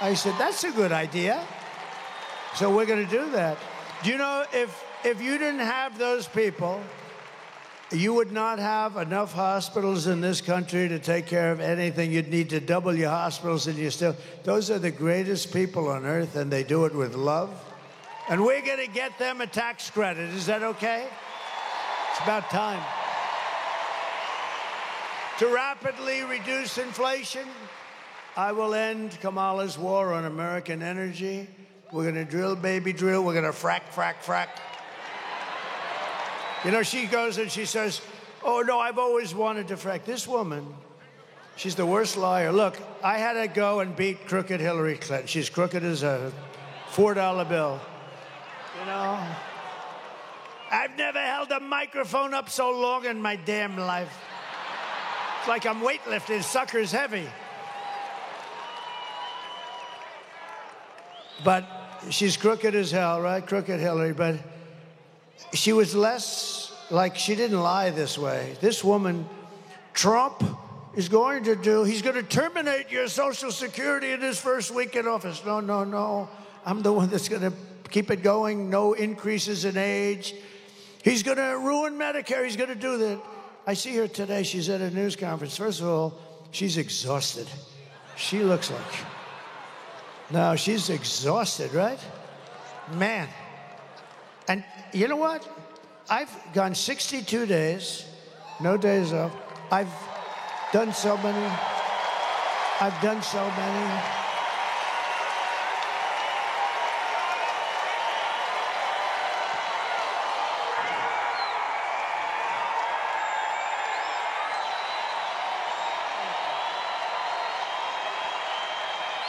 I said, that's a good idea. So we're going to do that. Do you know, if you didn't have those people, you would not have enough hospitals in this country to take care of anything. You'd need to double your hospitals, and you still. Those are the greatest people on earth, and they do it with love. And we're going to get them a tax credit. Is that okay? It's about time. To rapidly reduce inflation, I will end Kamala's war on American energy. We're going to drill, baby, drill. We're going to frack, frack, frack. You know, she goes and she says, oh, no, I've always wanted to frack. This woman, she's the worst liar. Look, I had to go and beat crooked Hillary Clinton. She's crooked as a $4 bill. You know, I've never held a microphone up so long in my damn life. It's like I'm weightlifting. Sucker's heavy. But she's crooked as hell, right? Crooked Hillary, but she was less like, she didn't lie this way. This woman, Trump is going to do, he's going to terminate your Social Security in his first week in office. No, no, no. I'm the one that's going to keep it going. No increases in age. He's going to ruin Medicare. He's going to do that. I see her today. She's at a news conference. First of all, she's exhausted. She looks like, no, she's exhausted, right? Man. And you know what? I've gone 62 days, no days off. I've done so many. I've done so many.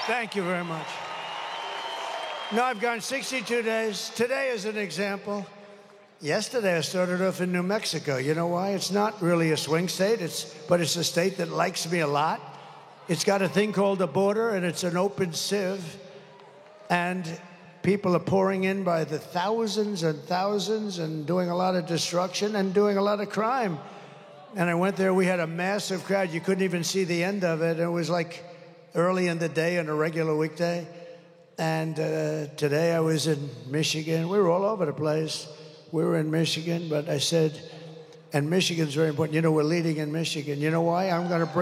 Thank you very much. No, I've gone 62 days. Today is an example. Yesterday, I started off in New Mexico. You know why? It's not really a swing state, but it's a state that likes me a lot. It's got a thing called a border, and it's an open sieve. And people are pouring in by the thousands and thousands and doing a lot of destruction and doing a lot of crime. And I went there. We had a massive crowd. You couldn't even see the end of it. It was like early in the day on a regular weekday. And today I was in Michigan. We were all over the place. We were in Michigan, but I said, and Michigan's very important. You know, we're leading in Michigan. You know why? I'm going to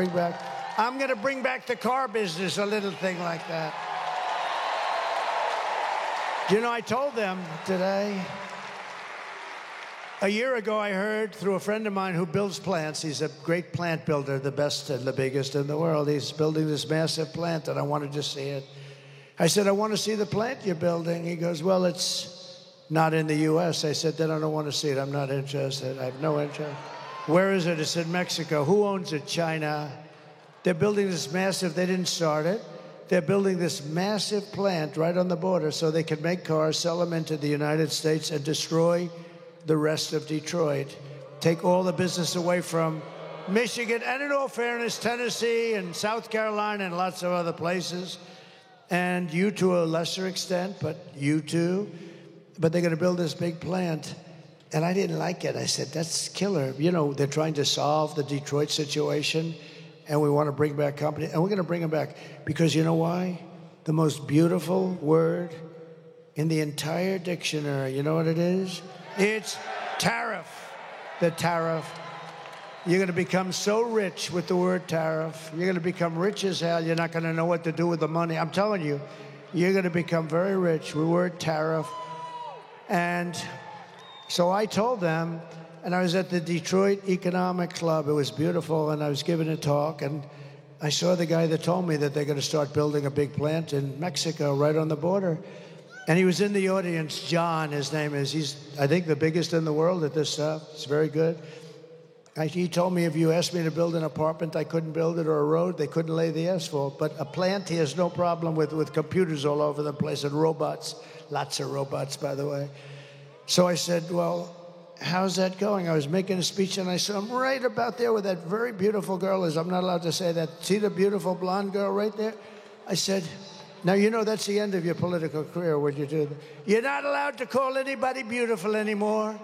bring back the car business, a little thing like that. You know, I told them today, a year ago I heard through a friend of mine who builds plants. He's a great plant builder, the best and the biggest in the world. He's building this massive plant, and I wanted to see it. I said, I want to see the plant you're building. He goes, well, it's not in the U.S. I said, then I don't want to see it. I'm not interested. I have no interest. Where is it? It's in Mexico. Who owns it? China. They're building this massive, they didn't start it. They're building this massive plant right on the border so they can make cars, sell them into the United States, and destroy the rest of Detroit. Take all the business away from Michigan, and in all fairness, Tennessee and South Carolina and lots of other places. And you to a lesser extent, but you too. But they're going to build this big plant. And I didn't like it. I said, that's killer. You know, they're trying to solve the Detroit situation, and we want to bring back company. And we're going to bring them back because you know why? The most beautiful word in the entire dictionary, you know what it is? It's tariff. The tariff. You're going to become so rich with the word tariff. You're going to become rich as hell. You're not going to know what to do with the money. I'm telling you, you're going to become very rich with the word tariff. And so I told them, and I was at the Detroit Economic Club. It was beautiful, and I was giving a talk, and I saw the guy that told me that they're going to start building a big plant in Mexico right on the border. And he was in the audience, John, his name is. He's, I think, the biggest in the world at this stuff. It's very good. He told me if you asked me to build an apartment, I couldn't build it, or a road, they couldn't lay the asphalt. But a plant, he has no problem with computers all over the place and robots. Lots of robots, by the way. So I said, well, how's that going? I was making a speech, and I said, I'm right about there where that very beautiful girl is. I'm not allowed to say that. See the beautiful blonde girl right there? I said, now, you know that's the end of your political career when you do that. You're not allowed to call anybody beautiful anymore.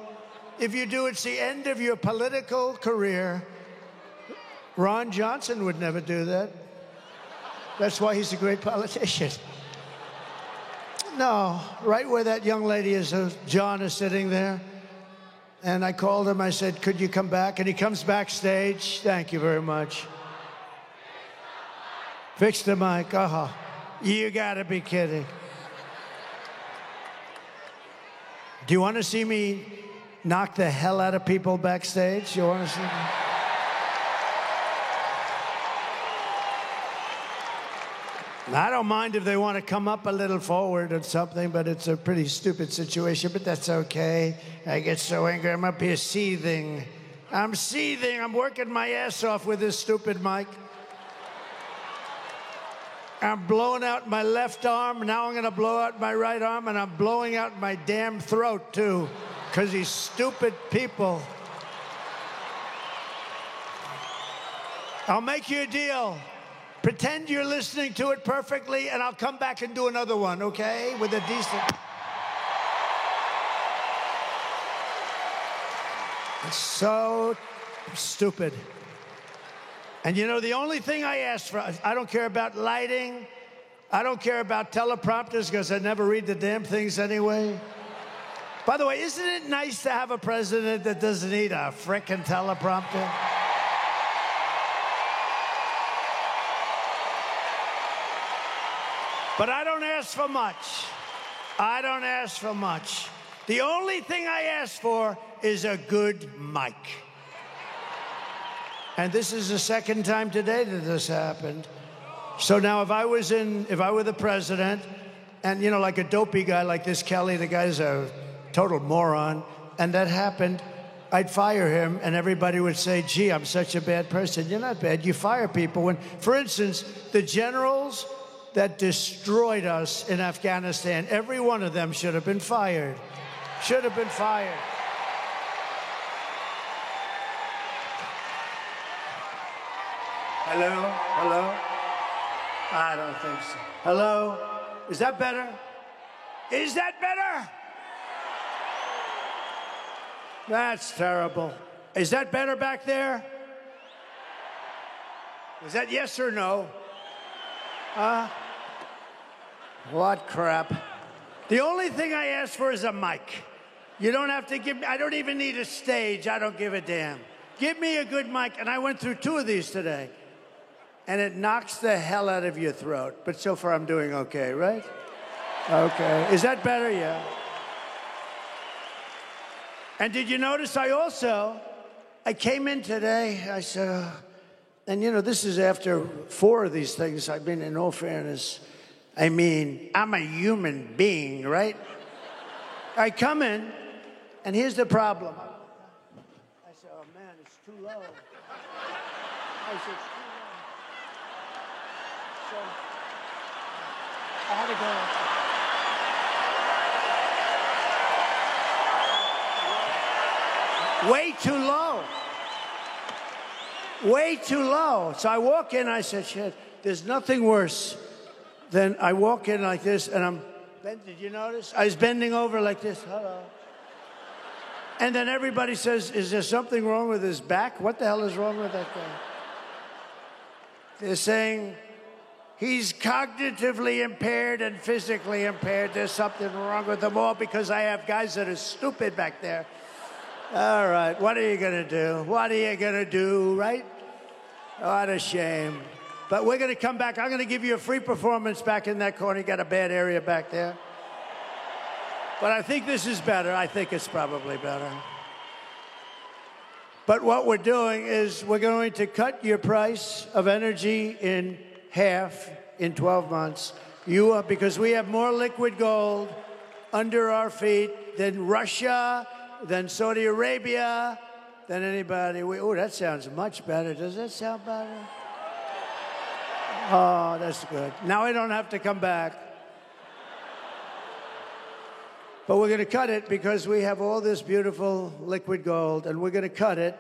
If you do, it's the end of your political career. Ron Johnson would never do that. That's why he's a great politician. No, right where that young lady is, John is sitting there. And I called him, I said, could you come back? And he comes backstage. Thank you very much. Fix the mic. You gotta be kidding. Do you want to see me knock the hell out of people backstage? You want to see me? I don't mind if they want to come up a little forward or something, but it's a pretty stupid situation, but that's okay. I get so angry, I'm up here seething. I'm seething, I'm working my ass off with this stupid mic. I'm blowing out my left arm, now I'm going to blow out my right arm, and I'm blowing out my damn throat, too, because these stupid people. I'll make you a deal. Pretend you're listening to it perfectly, and I'll come back and do another one, okay? With a decent... It's so stupid. And you know, the only thing I asked for, I don't care about lighting. I don't care about teleprompters because I never read the damn things anyway. By the way, isn't it nice to have a president that doesn't need a frickin' teleprompter? But I don't ask for much. I don't ask for much. The only thing I ask for is a good mic. And this is the second time today that this happened. So now if I were the president, and you know, like a dopey guy like this Kelly, the guy's a total moron, and that happened, I'd fire him, and everybody would say, gee, I'm such a bad person. You're not bad. You fire people. When, for instance, the generals that destroyed us in Afghanistan, every one of them should have been fired. Should have been fired. Hello? Hello? I don't think so. Hello? Is that better? Is that better? That's terrible. Is that better back there? Is that yes or no? What crap. The only thing I ask for is a mic. You don't have to give me, I don't even need a stage. I don't give a damn. Give me a good mic. And I went through 2 of these today. And it knocks the hell out of your throat. But so far I'm doing okay, right? Okay. Is that better? Yeah. And did you notice I came in today, I said, and you know, this is after 4 of these things. I mean, in all fairness, I mean, I'm a human being, right? I come in, and here's the problem. I said, oh man, it's too low. I said, it's too low. so I had to go. Way too low. Way too low. So I walk in, I said, shit, there's nothing worse than I walk in like this, and I'm, did you notice? I was bending over like this, hello. And then everybody says, is there something wrong with his back? What the hell is wrong with that guy? They're saying he's cognitively impaired and physically impaired. There's something wrong with them all because I have guys that are stupid back there. All right, what are you going to do? What are you going to do, right? What a shame. But we're going to come back. I'm going to give you a free performance back in that corner. You got a bad area back there. But I think this is better. I think it's probably better. But what we're doing is we're going to cut your price of energy in half in 12 months. Because we have more liquid gold under our feet than Russia, than Saudi Arabia, than anybody. Oh, that sounds much better. Does that sound better? Oh, that's good. Now I don't have to come back. But we're going to cut it because we have all this beautiful liquid gold, and we're going to cut it,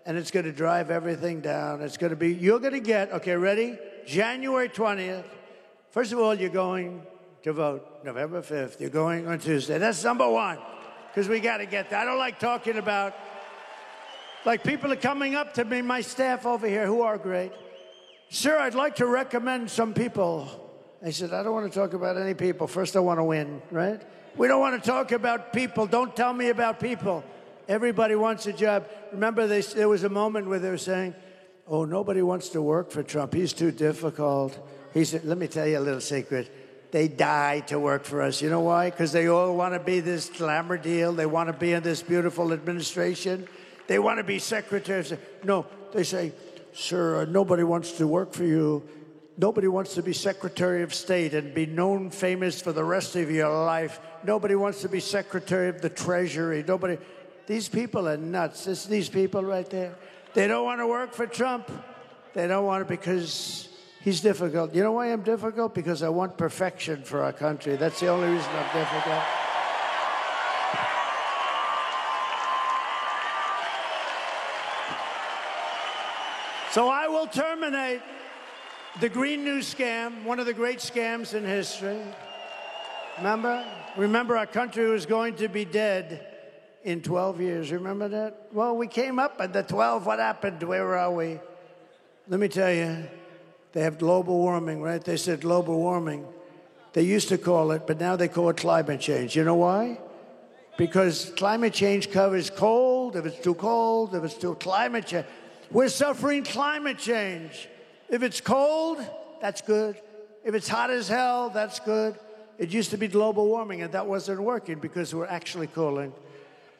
and it's going to drive everything down. It's going to be, you're going to get, okay, ready? January 20th. First of all, you're going to vote. November 5th, you're going on Tuesday. That's number one, because we got to get that. I don't like talking about, like people are coming up to me, my staff over here, who are great. Sir, I'd like to recommend some people. I said, I don't want to talk about any people. First, I want to win, right? We don't want to talk about people. Don't tell me about people. Everybody wants a job. Remember, there was a moment where they were saying, oh, nobody wants to work for Trump. He's too difficult. He said, let me tell you a little secret. They die to work for us. You know why? Because they all want to be this glamour deal. They want to be in this beautiful administration. They want to be secretaries. No, they say, sir, nobody wants to work for you. Nobody wants to be Secretary of State and be known famous for the rest of your life. Nobody wants to be Secretary of the Treasury. Nobody. These people are nuts. It's these people right there. They don't want to work for Trump. They don't want to because he's difficult. You know why I'm difficult? Because I want perfection for our country. That's the only reason I'm difficult. So I will terminate the Green New Scam, one of the great scams in history. Remember our country was going to be dead in 12 years. Remember that? Well, we came up at the 12. What happened? Where are we? Let me tell you, they have global warming, right? They said global warming. They used to call it, but now they call it climate change. You know why? Because climate change covers cold, if it's too cold, if it's too climate change. We're suffering climate change. If it's cold, that's good. If it's hot as hell, that's good. It used to be global warming, and that wasn't working because we're actually cooling.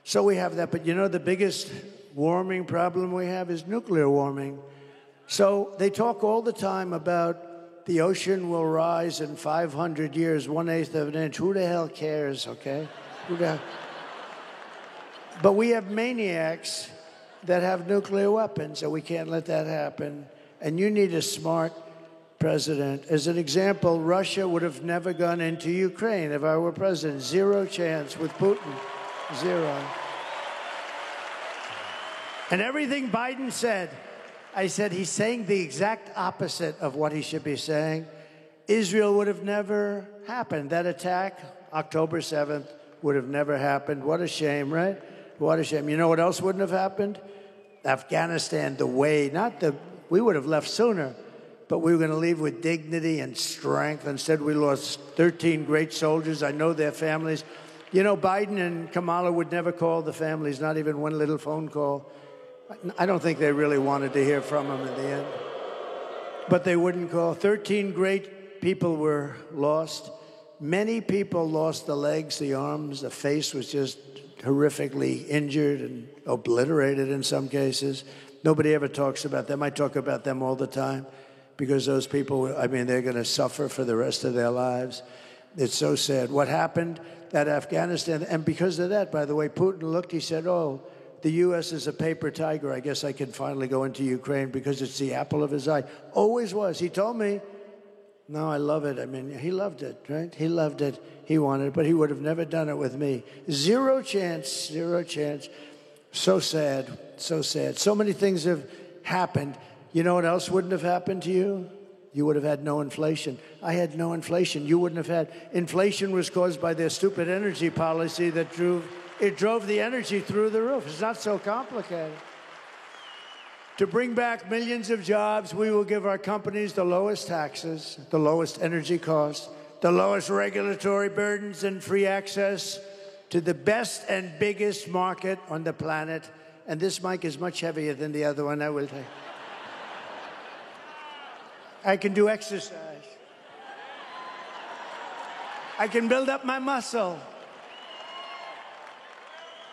So we have that. But you know, the biggest warming problem we have is nuclear warming. So they talk all the time about the ocean will rise in 500 years, 1/8 of an inch. Who the hell cares, okay? But we have maniacs that have nuclear weapons, and we can't let that happen. And you need a smart president. As an example, Russia would have never gone into Ukraine if I were president. Zero chance with Putin. Zero. And everything Biden said, I said he's saying the exact opposite of what he should be saying. Israel would have never happened. That attack, October 7th, would have never happened. What a shame, right? What a shame. You know what else wouldn't have happened? Afghanistan, we would have left sooner, but we were going to leave with dignity and strength. Instead, we lost 13 great soldiers. I know their families. You know, Biden and Kamala would never call the families, not even one little phone call. I don't think they really wanted to hear from them in the end. But they wouldn't call. 13 great people were lost. Many people lost the legs, the arms, the face was just horrifically injured and obliterated in some cases. Nobody ever talks about them. I talk about them all the time because those people, they're going to suffer for the rest of their lives. It's so sad. What happened at Afghanistan, and because of that, by the way, Putin looked, he said, oh, the U.S. is a paper tiger. I guess I can finally go into Ukraine because it's the apple of his eye. Always was. He told me, No, I love it. I mean, he loved it, right? He loved it. He wanted it, but he would have never done it with me. Zero chance, zero chance. So sad, so sad. So many things have happened. You know what else wouldn't have happened to you? You would have had no inflation. I had no inflation. You wouldn't have had. Inflation was caused by their stupid energy policy that drove the energy through the roof. It's not so complicated. To bring back millions of jobs, we will give our companies the lowest taxes, the lowest energy costs, the lowest regulatory burdens, and free access to the best and biggest market on the planet. And this mic is much heavier than the other one, I will tell you. I can do exercise. I can build up my muscle.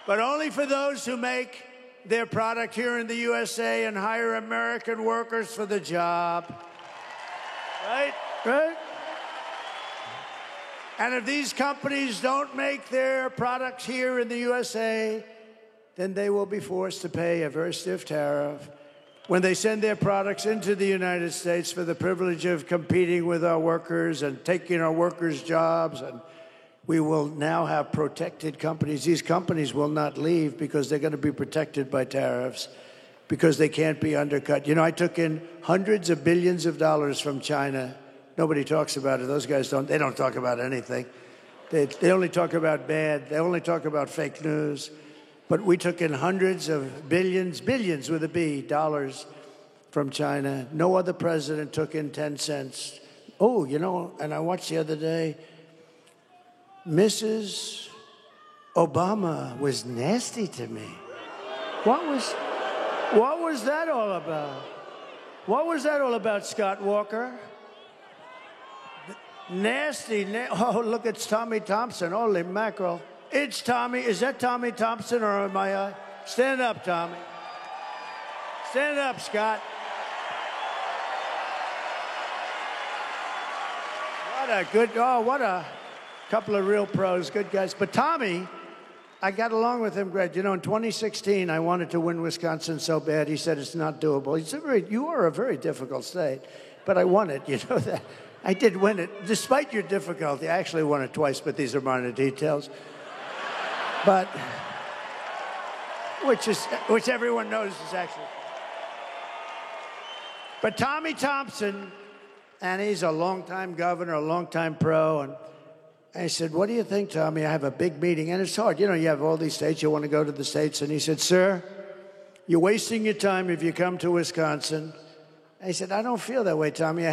But only for those who make their product here in the USA and hire American workers for the job. Right? Right? And if these companies don't make their products here in the USA, then they will be forced to pay a very stiff tariff when they send their products into the United States for the privilege of competing with our workers and taking our workers' jobs. And we will now have protected companies. These companies will not leave because they're going to be protected by tariffs, because they can't be undercut. You know, I took in hundreds of billions of dollars from China. Nobody talks about it. Those guys don't talk about anything. They only talk about bad. They only talk about fake news. But we took in hundreds of billions with a B, dollars from China. No other president took in 10 cents. Oh, you know, and I watched the other day, Mrs. Obama was nasty to me. What was that all about? What was that all about, Scott Walker? Nasty. Oh, look, it's Tommy Thompson. Holy mackerel. It's Tommy. Is that Tommy Thompson or am I? Stand up, Tommy. Stand up, Scott. What a couple of real pros, good guys. But Tommy, I got along with him great. You know, in 2016, I wanted to win Wisconsin so bad. He said it's not doable. He said, you are a very difficult state. But I won it, you know that. I did win it. Despite your difficulty, I actually won it twice, but these are minor details. But, which everyone knows is actually. But Tommy Thompson, and he's a longtime governor, a longtime pro, and I said, what do you think, Tommy? I have a big meeting, and it's hard. You know, you have all these states, you want to go to the states, and he said, sir, you're wasting your time if you come to Wisconsin. I said, I don't feel that way, Tommy. I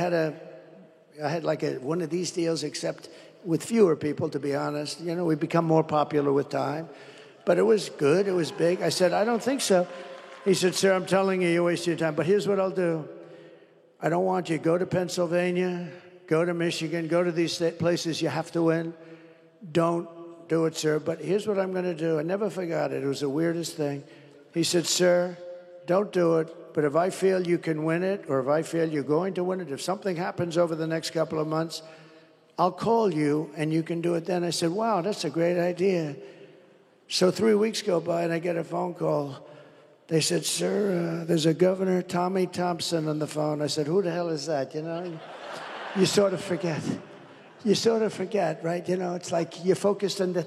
had like one of these deals, except with fewer people, to be honest. You know, we've become more popular with time. But it was good. It was big. I said, I don't think so. He said, sir, I'm telling you, you're wasting your time. But here's what I'll do. I don't want you to go to Pennsylvania, go to Michigan, go to these places you have to win. Don't do it, sir. But here's what I'm going to do. I never forgot it. It was the weirdest thing. He said, sir, don't do it. But if I feel you can win it, or if I feel you're going to win it, if something happens over the next couple of months, I'll call you and you can do it then. I said, wow, that's a great idea. So 3 weeks go by and I get a phone call. They said, sir, there's a Governor Tommy Thompson on the phone. I said, who the hell is that? You know, you sort of forget. You sort of forget, right? You know, it's like you're focused on the.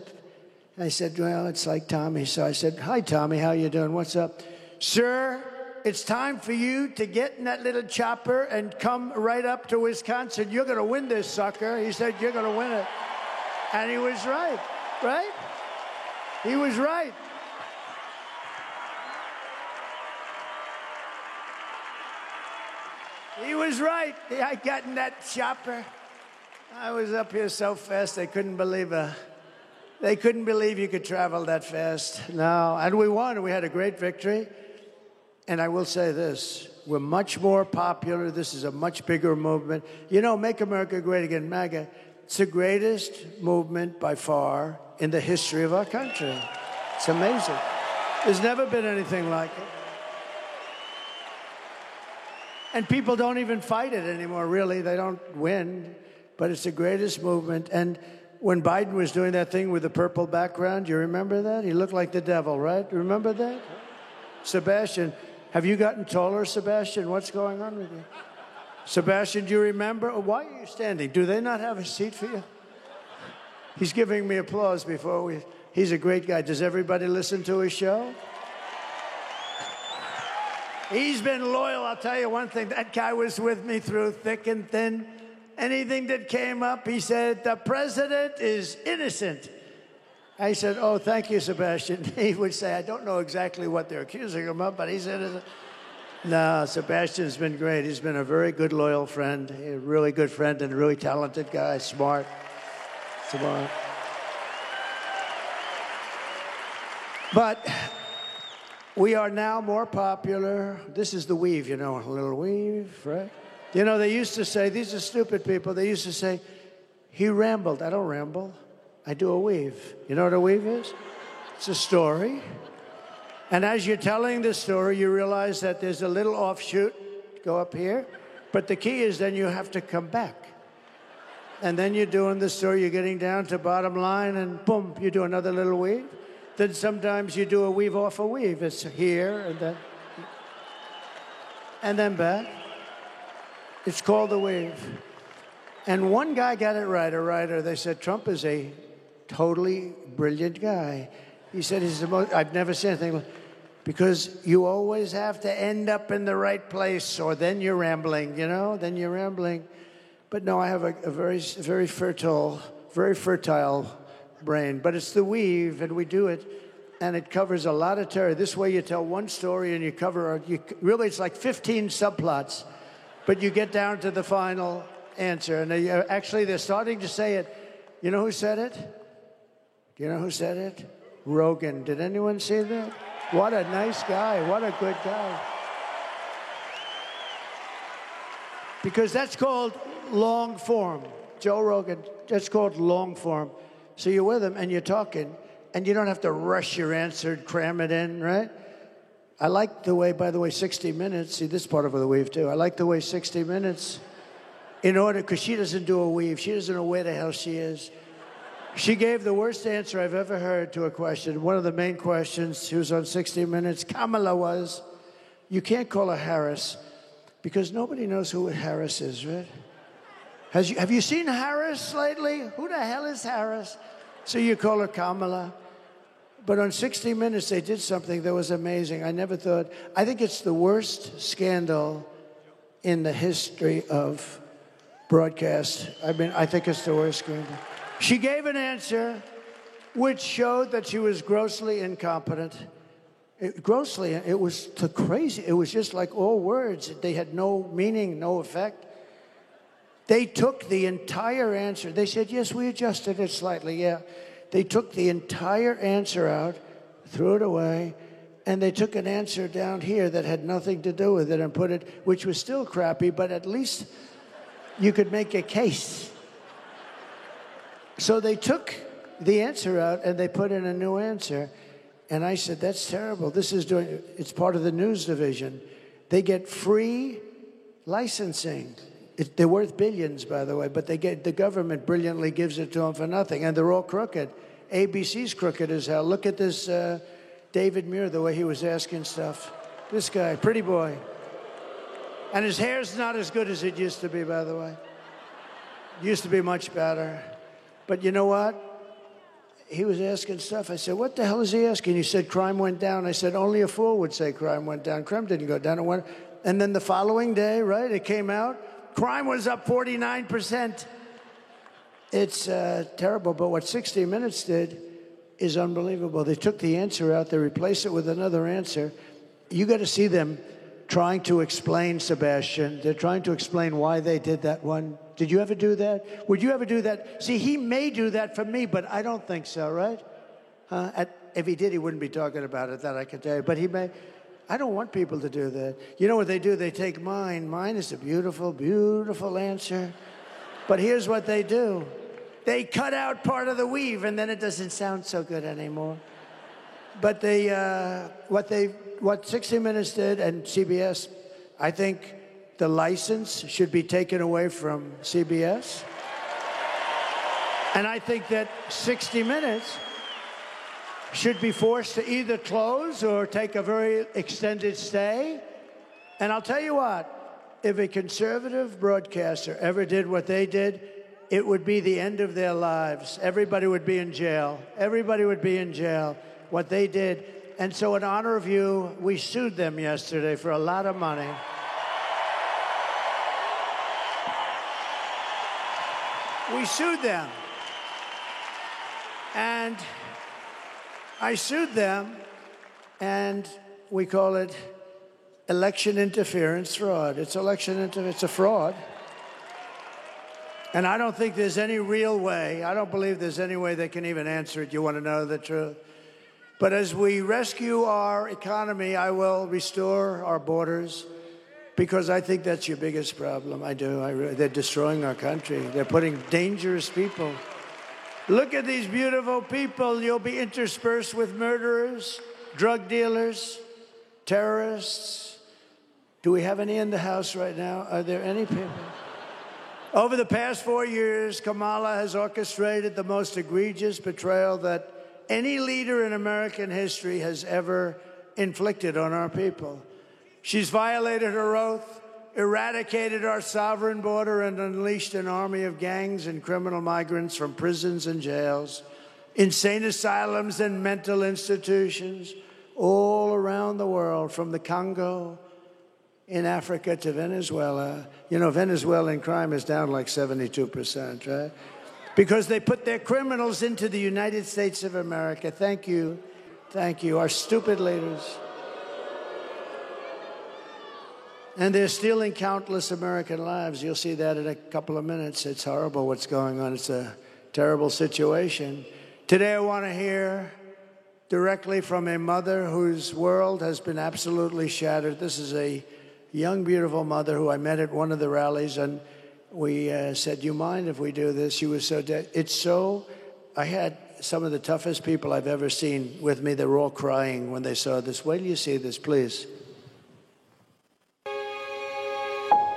I said, well, it's like Tommy. So I said, hi, Tommy, how you doing? What's up? Sir, it's time for you to get in that little chopper and come right up to Wisconsin. You're going to win this sucker. He said, you're going to win it. And he was right, right? He was right. He was right. I got in that chopper. I was up here so fast they couldn't believe you could travel that fast. No, and we won. We had a great victory. And I will say this, we're much more popular. This is a much bigger movement. You know, Make America Great Again, MAGA, it's the greatest movement by far in the history of our country. It's amazing. There's never been anything like it. And people don't even fight it anymore, really. They don't win, but it's the greatest movement. And when Biden was doing that thing with the purple background, you remember that? He looked like the devil, right? Remember that? Sebastian. Have you gotten taller, Sebastian? What's going on with you? Sebastian, do you remember? Why are you standing? Do they not have a seat for you? He's giving me applause before we... He's a great guy. Does everybody listen to his show? He's been loyal. I'll tell you one thing. That guy was with me through thick and thin. Anything that came up, he said, the president is innocent. I said, oh, thank you, Sebastian. He would say, I don't know exactly what they're accusing him of, but he's innocent. No, Sebastian's been great. He's been a very good, loyal friend, a really good friend and a really talented guy, smart. But we are now more popular. This is the weave, you know, a little weave, right? You know, they used to say, these are stupid people, they used to say, he rambled. I don't ramble. I do a weave. You know what a weave is? It's a story. And as you're telling this story, you realize that there's a little offshoot, go up here. But the key is then you have to come back. And then you're doing the story, you're getting down to bottom line, and boom, you do another little weave. Then sometimes you do a weave off a weave. It's here, and then back. It's called a weave. And one guy got it right, a writer. They said, Trump is a totally brilliant guy. He said, he's the most, I've never seen anything like, because you always have to end up in the right place, or then you're rambling, you know, then you're rambling. But no, I have a very fertile brain. But it's the weave, and we do it, and it covers a lot of territory. This way you tell one story, and you cover, really it's like 15 subplots, but you get down to the final answer. And actually, they're starting to say it. You know who said it? Do you know who said it? Rogan. Did anyone see that? What a nice guy. What a good guy. Because that's called long form. Joe Rogan, that's called long form. So you're with him and you're talking, and you don't have to rush your answer and cram it in, right? I like the way, by the way, 60 Minutes, see this part of the weave too. I like the way 60 Minutes, in order, because she doesn't do a weave. She doesn't know where the hell she is. She gave the worst answer I've ever heard to a question. One of the main questions, she was on 60 Minutes, Kamala was, you can't call her Harris, because nobody knows who Harris is, right? Have you seen Harris lately? Who the hell is Harris? So you call her Kamala. But on 60 Minutes, they did something that was amazing. I never thought. I think it's the worst scandal in the history of broadcast. I mean, I think it's the worst scandal. She gave an answer which showed that she was grossly incompetent. It was crazy. It was just like all words. They had no meaning, no effect. They took the entire answer. They said, yes, we adjusted it slightly, yeah. They took the entire answer out, threw it away, and they took an answer down here that had nothing to do with it and put it, which was still crappy, but at least you could make a case. So they took the answer out and they put in a new answer. And I said, that's terrible. It's part of the news division. They get free licensing. They're worth billions, by the way, but the government brilliantly gives it to them for nothing, and they're all crooked. ABC's crooked as hell. Look at this David Muir, the way he was asking stuff. This guy, pretty boy. And his hair's not as good as it used to be, by the way. It used to be much better. But you know what? He was asking stuff. I said, what the hell is he asking? He said, crime went down. I said, only a fool would say crime went down. Crime didn't go down. It went. And then the following day, right, it came out. Crime was up 49%. It's terrible, but what 60 Minutes did is unbelievable. They took the answer out, they replaced it with another answer. You got to see them trying to explain, Sebastian. They're trying to explain why they did that one. Did you ever do that? Would you ever do that? See, he may do that for me, but I don't think so, right? If he did, he wouldn't be talking about it, that I can tell you. But he may. I don't want people to do that. You know what they do? They take mine. Mine is a beautiful, beautiful answer. But here's what they do. They cut out part of the weave, and then it doesn't sound so good anymore. But what 60 Minutes did, and CBS, I think the license should be taken away from CBS. And I think that 60 Minutes should be forced to either close or take a very extended stay. And I'll tell you what, if a conservative broadcaster ever did what they did, it would be the end of their lives. Everybody would be in jail. Everybody would be in jail. What they did. And so in honor of you, we sued them yesterday for a lot of money. We sued them. And I sued them, and we call it election interference fraud. It's it's a fraud. And I don't think there's any real way. I don't believe there's any way they can even answer it. You want to know the truth? But as we rescue our economy, I will restore our borders, because I think that's your biggest problem. I do. They're destroying our country. They're putting dangerous people. Look at these beautiful people. You'll be interspersed with murderers, drug dealers, terrorists. Do we have any in the House right now? Are there any people? Over the past 4 years, Kamala has orchestrated the most egregious betrayal that any leader in American history has ever inflicted on our people. She's violated her oath, eradicated our sovereign border, and unleashed an army of gangs and criminal migrants from prisons and jails, insane asylums and mental institutions all around the world, from the Congo in Africa to Venezuela. You know, Venezuelan crime is down like 72%, right? Because they put their criminals into the United States of America. Thank you. Thank you. Our stupid leaders. And they're stealing countless American lives. You'll see that in a couple of minutes. It's horrible what's going on. It's a terrible situation. Today I want to hear directly from a mother whose world has been absolutely shattered. This is a young, beautiful mother who I met at one of the rallies, and we said, "Do you mind if we do this?" She was so dead. I had some of the toughest people I've ever seen with me. They were all crying when they saw this. Wait till you see this, please.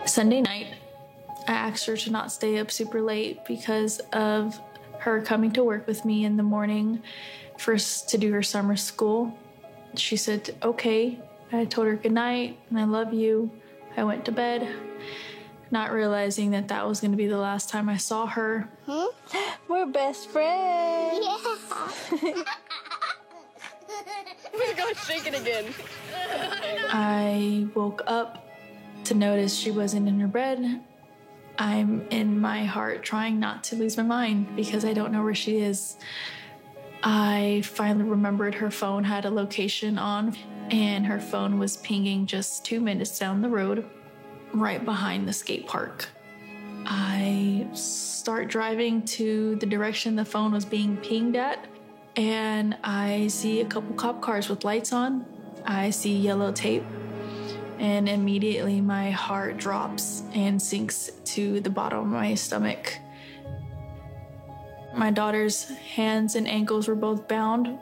Sunday night, I asked her to not stay up super late because of her coming to work with me in the morning to do her summer school. She said, okay. I told her good night and I love you. I went to bed, not realizing that that was going to be the last time I saw her. We're best friends. Yeah. We're going to shake it again. I woke up to notice she wasn't in her bed. I'm in my heart trying not to lose my mind because I don't know where she is. I finally remembered her phone had a location on, and her phone was pinging just 2 minutes down the road, right behind the skate park. I start driving to the direction the phone was being pinged at, and I see a couple cop cars with lights on. I see yellow tape. And immediately my heart drops and sinks to the bottom of my stomach. My daughter's hands and ankles were both bound.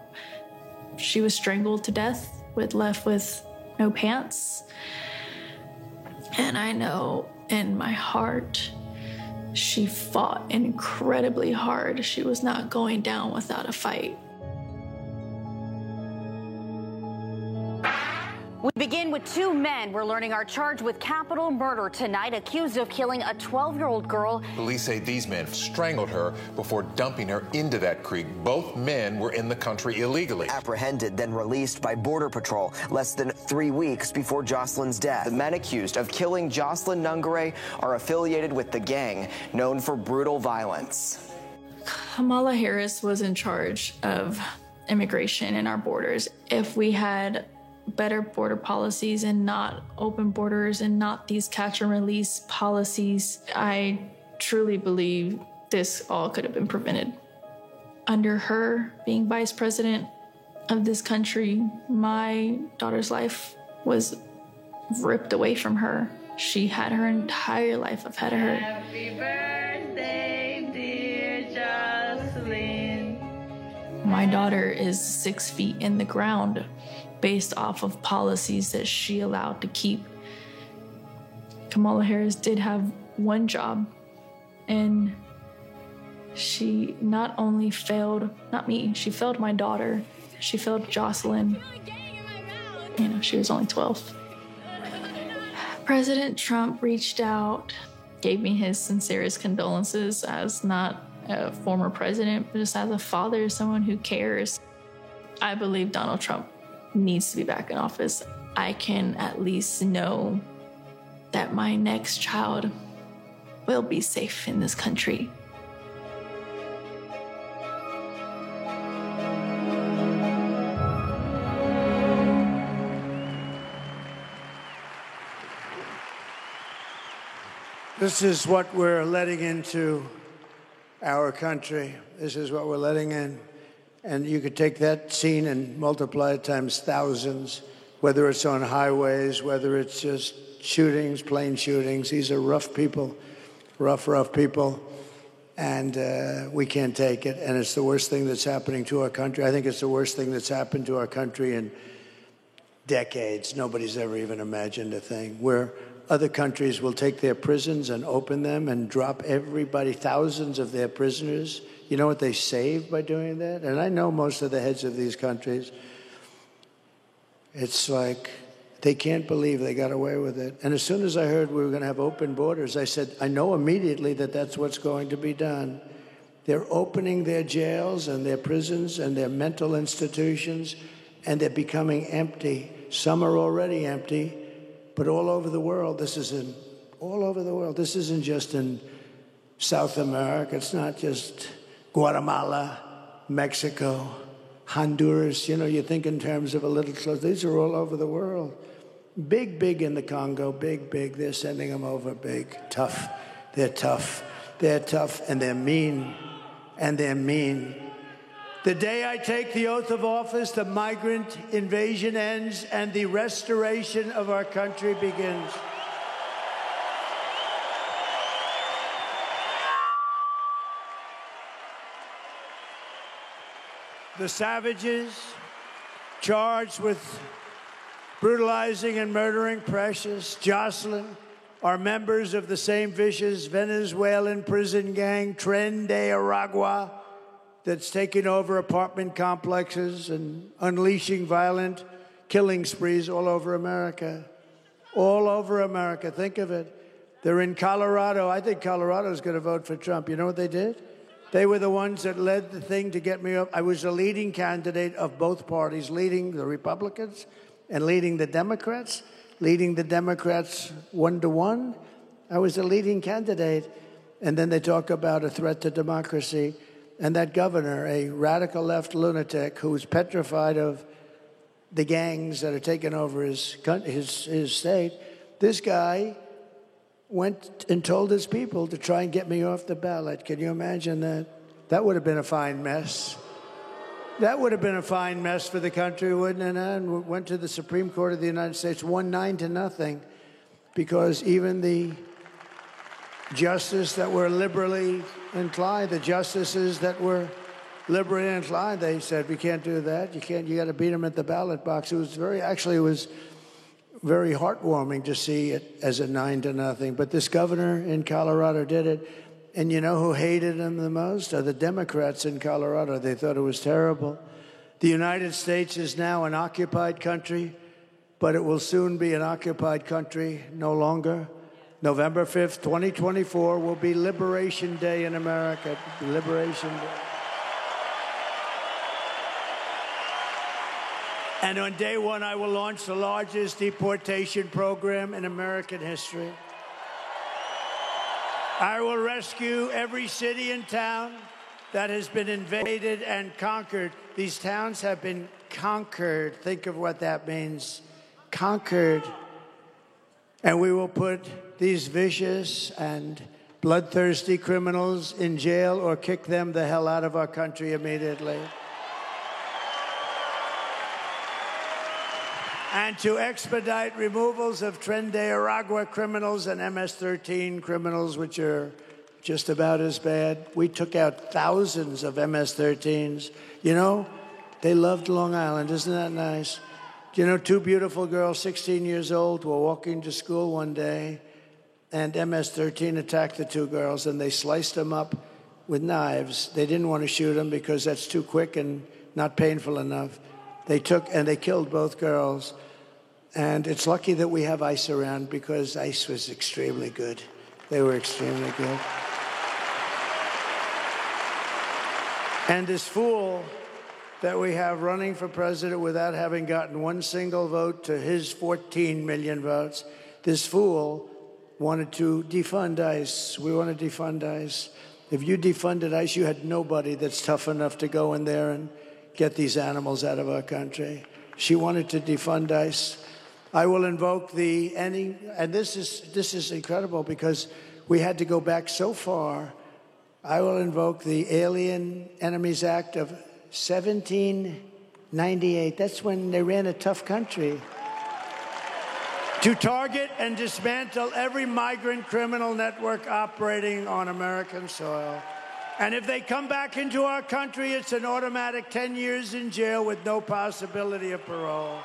She was strangled to death, left with no pants. And I know in my heart, she fought incredibly hard. She was not going down without a fight. We begin with two men we're learning are charged with capital murder tonight, accused of killing a 12-year-old girl. Police say these men strangled her before dumping her into that creek. Both men were in the country illegally. Apprehended, then released by Border Patrol less than 3 weeks before Jocelyn's death. The men accused of killing Jocelyn Nungare are affiliated with the gang known for brutal violence. Kamala Harris was in charge of immigration in our borders. If we had better border policies and not open borders and not these catch and release policies, I truly believe this all could have been prevented. Under her being vice president of this country, my daughter's life was ripped away from her. She had her entire life ahead of her. Happy birthday, dear Jocelyn. My daughter is 6 feet in the ground based off of policies that she allowed to keep. Kamala Harris did have one job, and she not only failed, not me, she failed my daughter, she failed Jocelyn. You know, she was only 12. President Trump reached out, gave me his sincerest condolences as not a former president, but just as a father, someone who cares. I believe Donald Trump needs to be back in office. I can at least know that my next child will be safe in this country. This is what we're letting into our country. This is what we're letting in. And you could take that scene and multiply it times thousands, whether it's on highways, whether it's just shootings, plane shootings. These are rough people, rough people. And we can't take it. And it's the worst thing that's happening to our country. I think it's the worst thing that's happened to our country in decades. Nobody's ever even imagined a thing where other countries will take their prisons and open them and drop everybody, thousands of their prisoners. You know what they saved by doing that? And I know most of the heads of these countries. It's like they can't believe they got away with it. And as soon as I heard we were going to have open borders, I said, I know immediately that that's what's going to be done. They're opening their jails and their prisons and their mental institutions, and they're becoming empty. Some are already empty. But all over the world, all over the world. This isn't just in South America. It's not just Guatemala, Mexico, Honduras. You know, you think in terms of a little close. These are all over the world. Big in the Congo, big. They're sending them over big. Tough. They're tough, and they're mean, The day I take the oath of office, the migrant invasion ends and the restoration of our country begins. The savages charged with brutalizing and murdering Precious, Jocelyn, are members of the same vicious Venezuelan prison gang, Tren de Aragua, that's taking over apartment complexes and unleashing violent killing sprees all over America. All over America. Think of it. They're in Colorado. I think Colorado's going to vote for Trump. You know what they did? They were the ones that led the thing to get me up. I was the leading candidate of both parties, leading the Republicans and leading the Democrats 1-to-1. I was the leading candidate. And then they talk about a threat to democracy. And that governor, a radical left lunatic who's petrified of the gangs that are taking over his state, this guy went and told his people to try and get me off the ballot. Can you imagine that? That would have been a fine mess. That would have been a fine mess for the country, wouldn't it? And went to the Supreme Court of the United States, won 9-0, because even the justices that were liberally inclined, they said, we can't do that. You got to beat them at the ballot box. It was very heartwarming to see it as a 9-0. But this governor in Colorado did it. And you know who hated him the most? Are the Democrats in Colorado. They thought it was terrible. The United States is now an occupied country, but it will soon be an occupied country no longer. November 5th, 2024 will be Liberation Day in America. Liberation Day. And on day one, I will launch the largest deportation program in American history. I will rescue every city and town that has been invaded and conquered. These towns have been conquered. Think of what that means. Conquered. And we will put these vicious and bloodthirsty criminals in jail or kick them the hell out of our country immediately. And to expedite removals of Tren de Aragua criminals and MS-13 criminals, which are just about as bad. We took out thousands of MS-13s. You know, they loved Long Island. Isn't that nice? You know, two beautiful girls, 16 years old, were walking to school one day, and MS-13 attacked the two girls, and they sliced them up with knives. They didn't want to shoot them because that's too quick and not painful enough. They took and they killed both girls. And it's lucky that we have ICE around because ICE was extremely good. They were extremely good. And this fool that we have running for president without having gotten one single vote to his 14 million votes, this fool wanted to defund ICE. We want to defund ICE. If you defunded ICE, you had nobody that's tough enough to go in there and get these animals out of our country. She wanted to defund ICE. I will invoke and this is incredible because we had to go back so far. I will invoke the Alien Enemies Act of 1798. That's when they ran a tough country. To target and dismantle every migrant criminal network operating on American soil. And if they come back into our country, it's an automatic 10 years in jail with no possibility of parole.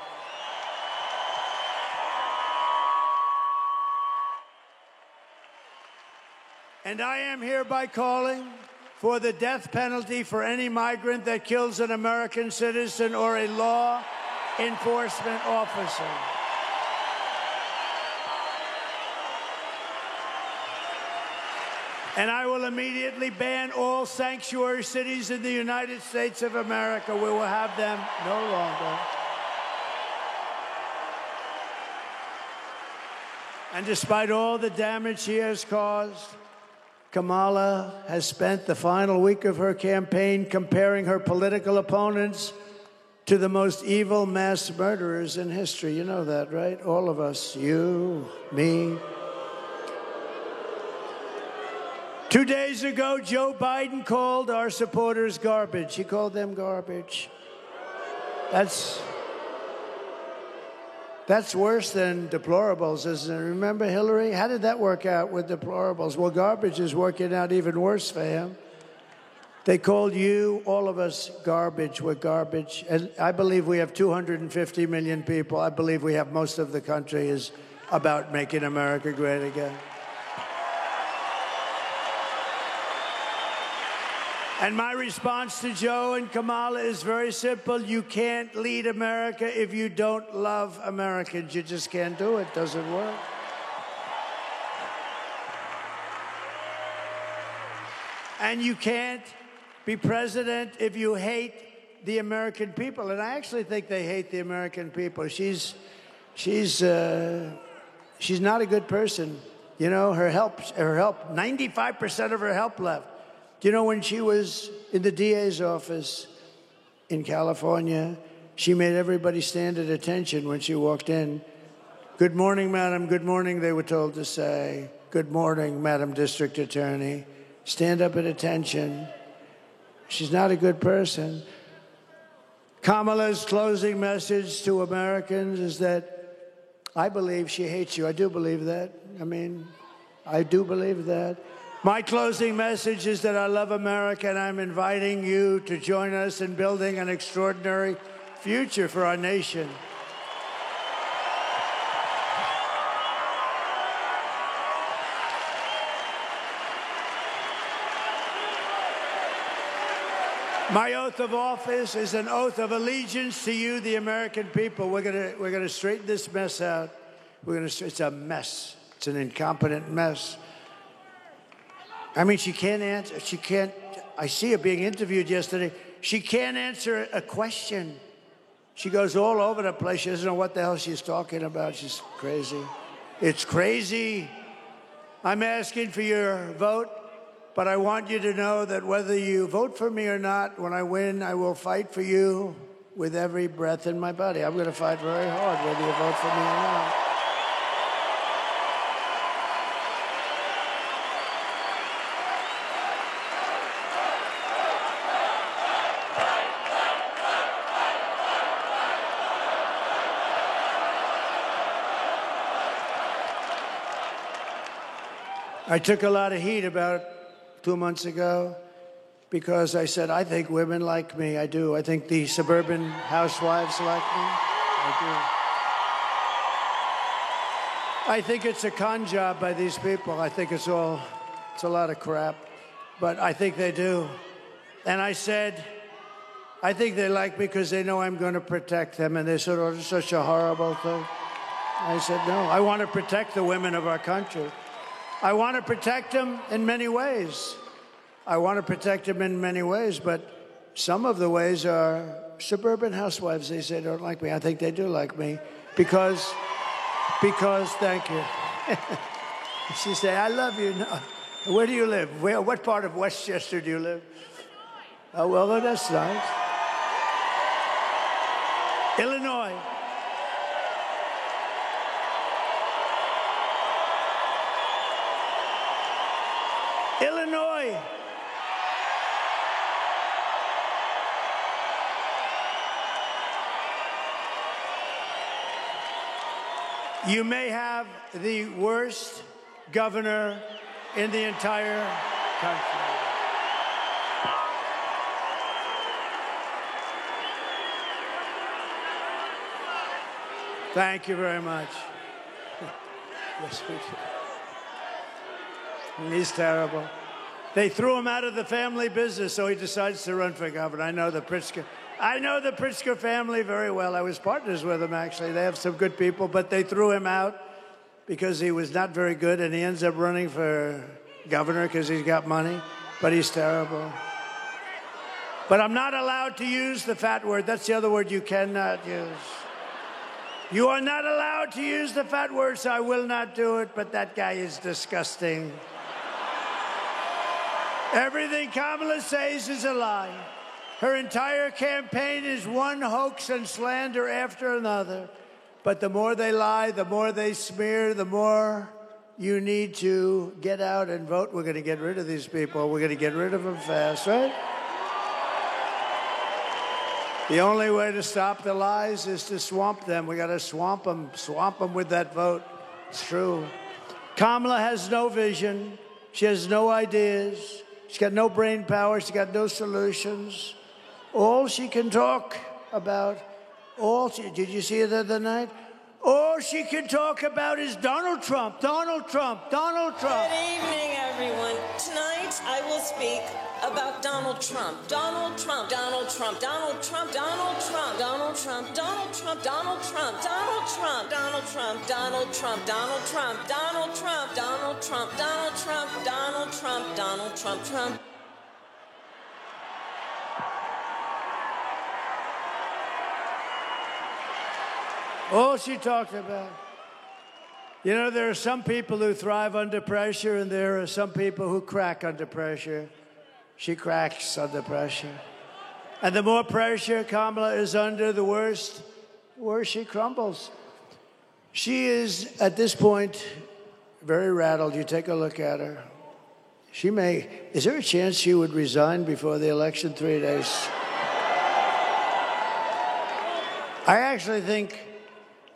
And I am hereby calling for the death penalty for any migrant that kills an American citizen or a law enforcement officer. And I will immediately ban all sanctuary cities in the United States of America. We will have them no longer. And despite all the damage she has caused, Kamala has spent the final week of her campaign comparing her political opponents to the most evil mass murderers in history. You know that, right? All of us, you, me. 2 days ago, Joe Biden called our supporters garbage. He called them garbage. That's worse than deplorables, isn't it? Remember Hillary? How did that work out with deplorables? Well, garbage is working out even worse for him. They called you, all of us, garbage. We're garbage. And I believe we have 250 million people. I believe we have most of the country is about making America great again. And my response to Joe and Kamala is very simple. You can't lead America if you don't love Americans. You just can't do it. It doesn't work. And you can't be president if you hate the American people. And I actually think they hate the American people. She's not a good person. You know, her help, 95% of her help left. Do you know when she was in the DA's office in California, she made everybody stand at attention when she walked in. Good morning, madam. Good morning, they were told to say. Good morning, Madam District Attorney. Stand up at attention. She's not a good person. Kamala's closing message to Americans is that I believe she hates you. I do believe that. I do believe that. My closing message is that I love America, and I'm inviting you to join us in building an extraordinary future for our nation. My oath of office is an oath of allegiance to you, the American people. We're gonna straighten this mess out. It's a mess. It's an incompetent mess. She can't answer. I see her being interviewed yesterday. She can't answer a question. She goes all over the place. She doesn't know what the hell she's talking about. She's crazy. It's crazy. I'm asking for your vote, but I want you to know that whether you vote for me or not, when I win, I will fight for you with every breath in my body. I'm going to fight very hard whether you vote for me or not. I took a lot of heat about 2 months ago because I said, I think women like me. I do. I think the suburban housewives like me. I do. I think it's a con job by these people. I think it's a lot of crap. But I think they do. And I said, I think they like me because they know I'm going to protect them. And they said, oh, it's such a horrible thing. I said, no. I want to protect the women of our country. I want to protect them in many ways. But some of the ways are suburban housewives. They say don't like me. I think they do like me because thank you. She said, I love you. No. Where do you live? What part of Westchester do you live? Oh, well, that's nice. Illinois. Illinois. You may have the worst governor in the entire country. Thank you very much. Yes, we do. He's terrible. They threw him out of the family business, so he decides to run for governor. I know the Pritzker family very well. I was partners with them, actually. They have some good people, but they threw him out because he was not very good, and he ends up running for governor because he's got money, but he's terrible. But I'm not allowed to use the fat word. That's the other word you cannot use. You are not allowed to use the fat word, so I will not do it, but that guy is disgusting. Everything Kamala says is a lie. Her entire campaign is one hoax and slander after another. But the more they lie, the more they smear, the more you need to get out and vote. We're going to get rid of these people. We're going to get rid of them fast, right? The only way to stop the lies is to swamp them. We got to swamp them with that vote. It's true. Kamala has no vision. She has no ideas. She's got no brain power. She's got no solutions. All she can talk about, did you see it the other night? All she can talk about is Donald Trump, Donald Trump, Donald Trump. Good evening, everyone. Tonight, I will speak about Donald Trump. Donald Trump, Donald Trump, Donald Trump, Donald Trump, Donald Trump, Donald Trump, Donald Trump, Donald Trump, Donald Trump, Donald Trump, Donald Trump, Donald Trump, Donald Trump, Donald Trump, Donald Trump, Donald Trump, Trump. All she talked about. You know, there are some people who thrive under pressure, and there are some people who crack under pressure. She cracks under pressure. And the more pressure Kamala is under, the worse she crumbles. She is, at this point, very rattled. You take a look at her. Is there a chance she would resign before the election 3 days? I actually think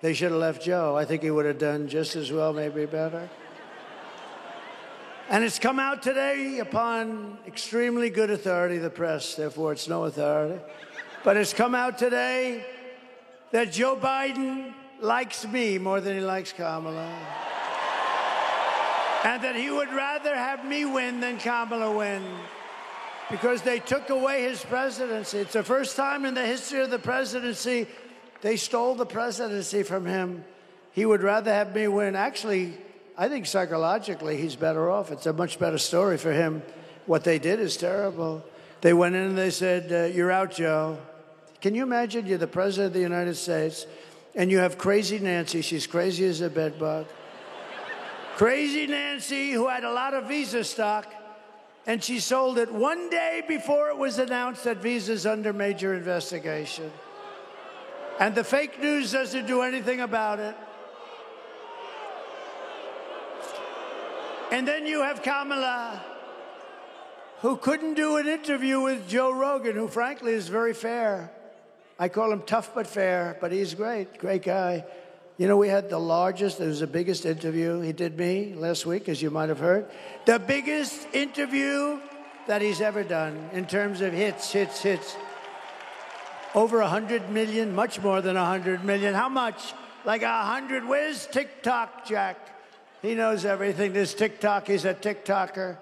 they should have left Joe. I think he would have done just as well, maybe better. And it's come out today upon extremely good authority, the press, therefore it's no authority. But it's come out today that Joe Biden likes me more than he likes Kamala. And that he would rather have me win than Kamala win. Because they took away his presidency. It's the first time in the history of the presidency they stole the presidency from him. He would rather have me win. Actually, I think psychologically he's better off. It's a much better story for him. What they did is terrible. They went in and they said, you're out, Joe. Can you imagine you're the president of the United States and you have Crazy Nancy. She's crazy as a bedbug. Crazy Nancy, who had a lot of Visa stock, and she sold it one day before it was announced that Visa's under major investigation. And the fake news doesn't do anything about it. And then you have Kamala, who couldn't do an interview with Joe Rogan, who frankly is very fair. I call him tough but fair, but he's great guy. You know, we had it was the biggest interview. He did me last week, as you might have heard. The biggest interview that he's ever done in terms of hits. Over 100 million, much more than 100 million. How much? Like 100. Where's TikTok, Jack? He knows everything. This TikTok, he's a TikToker.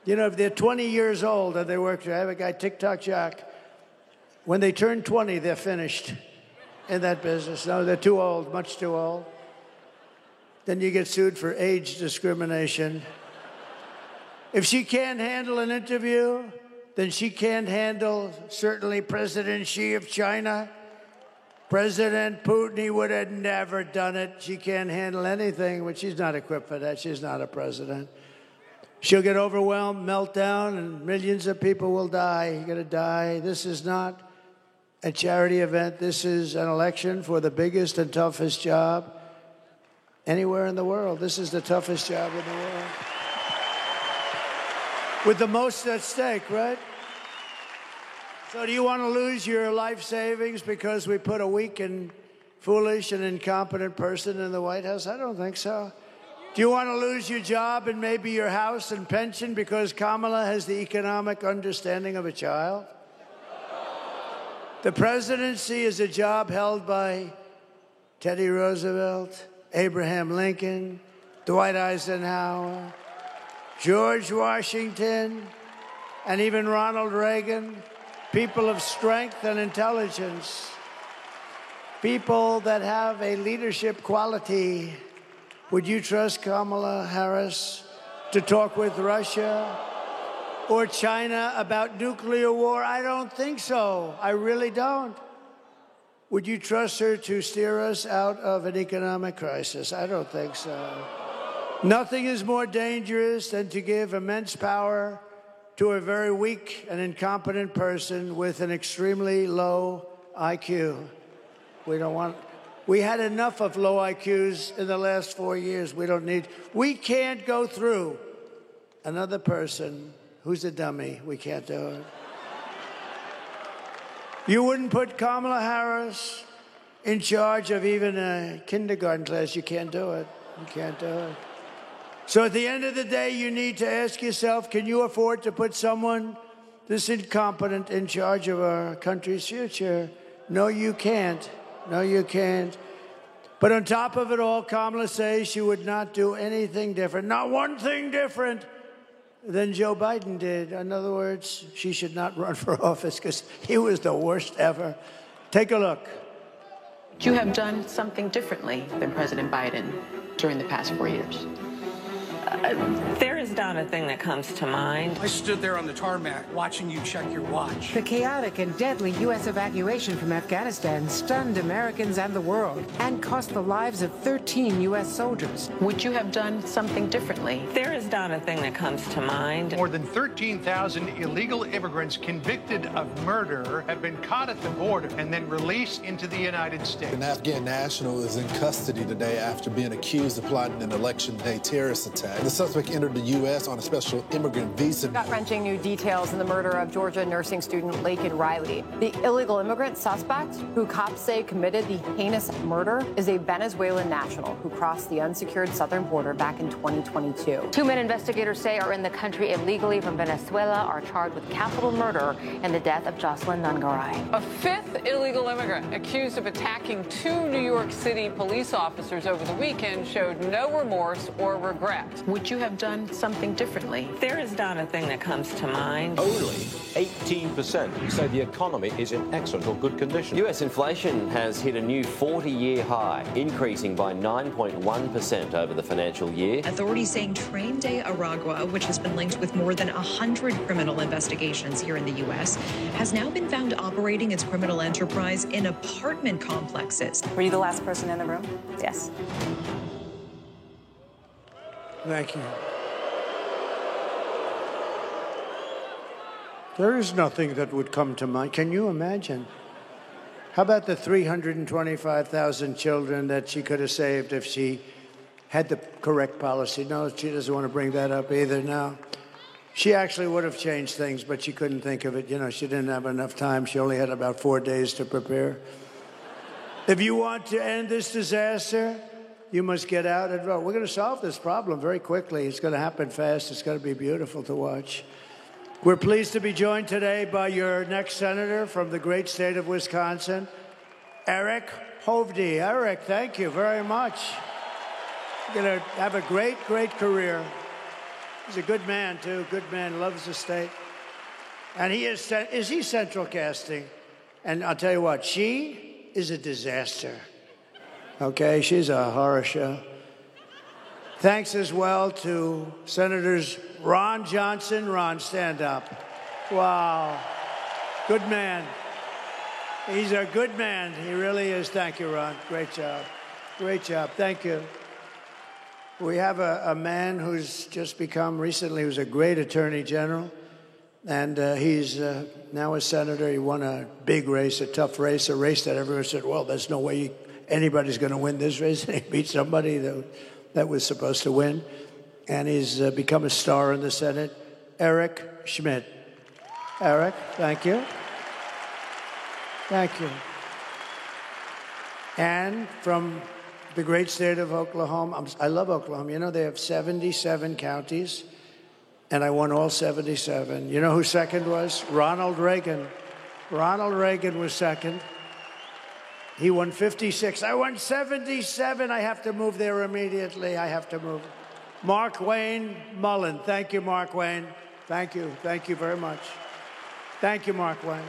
You know, if they're 20 years old and they work, I have a guy, TikTok Jack. When they turn 20, they're finished in that business. No, they're too old, much too old. then you get sued for age discrimination. If she can't handle an interview, then she can't handle certainly President Xi of China. President Putin, he would have never done it. She can't handle anything, but she's not equipped for that. She's not a president. She'll get overwhelmed, melt down, and millions of people will die. You're going to die. This is not a charity event. This is an election for the biggest and toughest job anywhere in the world. This is the toughest job in the world. With the most at stake, right? So do you want to lose your life savings because we put a weak and foolish and incompetent person in the White House? I don't think so. Do you want to lose your job and maybe your house and pension because Kamala has the economic understanding of a child? The presidency is a job held by Teddy Roosevelt, Abraham Lincoln, Dwight Eisenhower, George Washington, and even Ronald Reagan. People of strength and intelligence. People that have a leadership quality. Would you trust Kamala Harris to talk with Russia or China about nuclear war? I don't think so. I really don't. Would you trust her to steer us out of an economic crisis? I don't think so. Nothing is more dangerous than to give immense power to a very weak and incompetent person with an extremely low IQ. We don't want... We had enough of low IQs in the last 4 years. We can't go through another person who's a dummy. We can't do it. You wouldn't put Kamala Harris in charge of even a kindergarten class. You can't do it. You can't do it. So at the end of the day, you need to ask yourself, can you afford to put someone this incompetent in charge of our country's future? No, you can't. No, you can't. But on top of it all, Kamala says she would not do anything different, not one thing different than Joe Biden did. In other words, she should not run for office because he was the worst ever. Take a look. You have done something differently than President Biden during the past 4 years. There is not a thing that comes to mind. I stood there on the tarmac watching you check your watch. The chaotic and deadly U.S. evacuation from Afghanistan stunned Americans and the world and cost the lives of 13 U.S. soldiers. Would you have done something differently? There is not a thing that comes to mind. More than 13,000 illegal immigrants convicted of murder have been caught at the border and then released into the United States. An Afghan national is in custody today after being accused of plotting an election day terrorist attack. The suspect entered the U.S. on a special immigrant visa. Gut-wrenching new details in the murder of Georgia nursing student Laken Riley. The illegal immigrant suspect, who cops say committed the heinous murder, is a Venezuelan national who crossed the unsecured southern border back in 2022. Two men investigators say are in the country illegally from Venezuela are charged with capital murder in the death of Jocelyn Nungaray. A fifth illegal immigrant accused of attacking two New York City police officers over the weekend showed no remorse or regret. Would you have done something differently? There is not a thing that comes to mind. Only 18% say the economy is in excellent or good condition. US inflation has hit a new 40-year high, increasing by 9.1% over the financial year. Authorities saying Train de Aragua, which has been linked with more than 100 criminal investigations here in the U.S., has now been found operating its criminal enterprise in apartment complexes. Were you the last person in the room? Yes. Thank you. There is nothing that would come to mind. Can you imagine? How about the 325,000 children that she could have saved if she had the correct policy? No, she doesn't want to bring that up either now. She actually would have changed things, but she couldn't think of it. You know, she didn't have enough time. She only had about 4 days to prepare. If you want to end this disaster, you must get out and vote. We're going to solve this problem very quickly. It's going to happen fast. It's going to be beautiful to watch. We're pleased to be joined today by your next senator from the great state of Wisconsin, Eric Hovde. Eric, thank you very much. You're going to have a great, great career. He's a good man, too. Good man, loves the state. And he is he central casting? And I'll tell you what, she is a disaster. Okay, she's a horror show. Thanks as well to Senators Ron Johnson. Ron, stand up. Wow. Good man. He's a good man. He really is. Thank you, Ron. Great job. Great job. Thank you. We have a man who's just become recently, who's a great attorney general, and he's now a senator. He won a big race, a tough race, a race that everyone said, well, there's no way anybody's going to win this race. And he beat somebody that was supposed to win. And he's become a star in the Senate, Eric Schmidt. Eric, thank you. Thank you. And from the great state of Oklahoma, I love Oklahoma. You know, they have 77 counties, and I won all 77. You know who second was? Ronald Reagan. Ronald Reagan was second. He won 56. I won 77. I have to move there immediately. I have to move. Mark Wayne Mullen. Thank you, Mark Wayne. Thank you. Thank you very much. Thank you, Mark Wayne.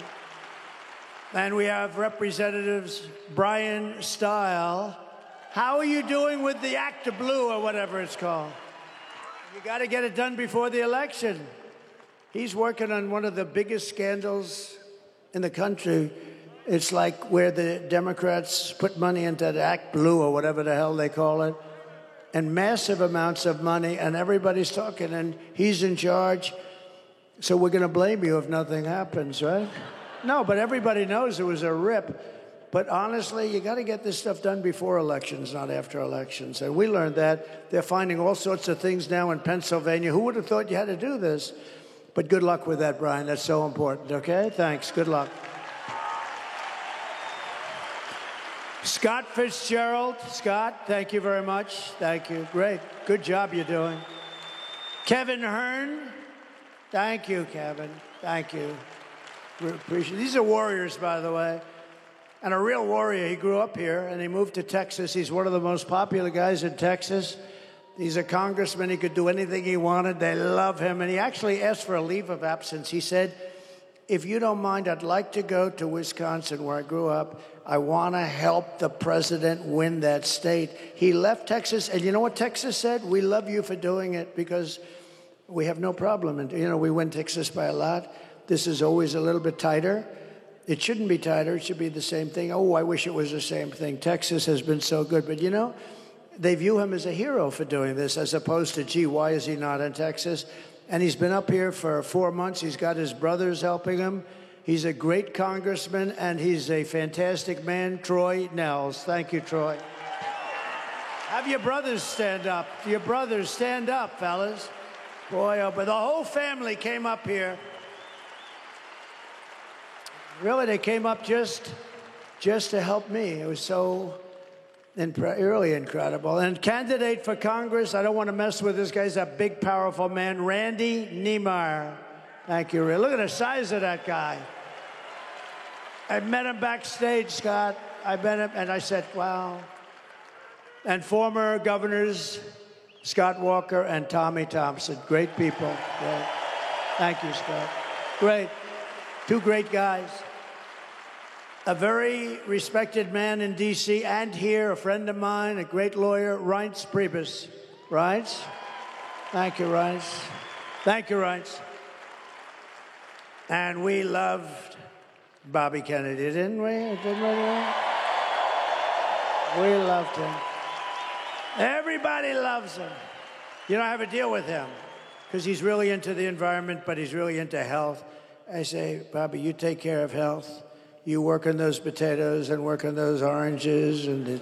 And we have Representatives Brian Stile. How are you doing with the Act of Blue or whatever it's called? You got to get it done before the election. He's working on one of the biggest scandals in the country. It's like where the Democrats put money into the Act Blue or whatever the hell they call it, and massive amounts of money, and everybody's talking, and he's in charge. So we're going to blame you if nothing happens, right? No, but everybody knows it was a rip. But honestly, you got to get this stuff done before elections, not after elections. And we learned that. They're finding all sorts of things now in Pennsylvania. Who would have thought you had to do this? But good luck with that, Brian. That's so important, okay? Thanks. Good luck. Scott Fitzgerald. Scott, thank you very much. Thank you. Great. Good job you're doing. Kevin Hearn. Thank you, Kevin. Thank you. We appreciate it. These are warriors, by the way. And a real warrior. He grew up here, and he moved to Texas. He's one of the most popular guys in Texas. He's a congressman. He could do anything he wanted. They love him. And he actually asked for a leave of absence. He said, if you don't mind, I'd like to go to Wisconsin, where I grew up. I want to help the president win that state. He left Texas, and you know what Texas said? We love you for doing it because we have no problem. And, you know, we win Texas by a lot. This is always a little bit tighter. It shouldn't be tighter. It should be the same thing. Oh, I wish it was the same thing. Texas has been so good. But, you know, they view him as a hero for doing this, as opposed to, gee, why is he not in Texas? And he's been up here for 4 months. He's got his brothers helping him. He's a great congressman, and he's a fantastic man, Troy Nehls. Thank you, Troy. Have your brothers stand up. Your brothers stand up, fellas. Boy, oh, but the whole family came up here. Really, they came up just to help me. It was so really incredible. And candidate for Congress, I don't want to mess with this guy. He's a big, powerful man, Randy Niemeyer. Thank you, Ray. Look at the size of that guy. I met him backstage, Scott. I met him, and I said, wow. And former governors, Scott Walker and Tommy Thompson. Great people. Great. Thank you, Scott. Great. Two great guys. A very respected man in D.C. and here, a friend of mine, a great lawyer, Reince Priebus. Reince? Thank you, Reince. Thank you, Reince. And we loved Bobby Kennedy, didn't we? We loved him. Everybody loves him. You know, I have a deal with him because he's really into the environment, but he's really into health. I say, Bobby, you take care of health. You work on those potatoes and work on those oranges, and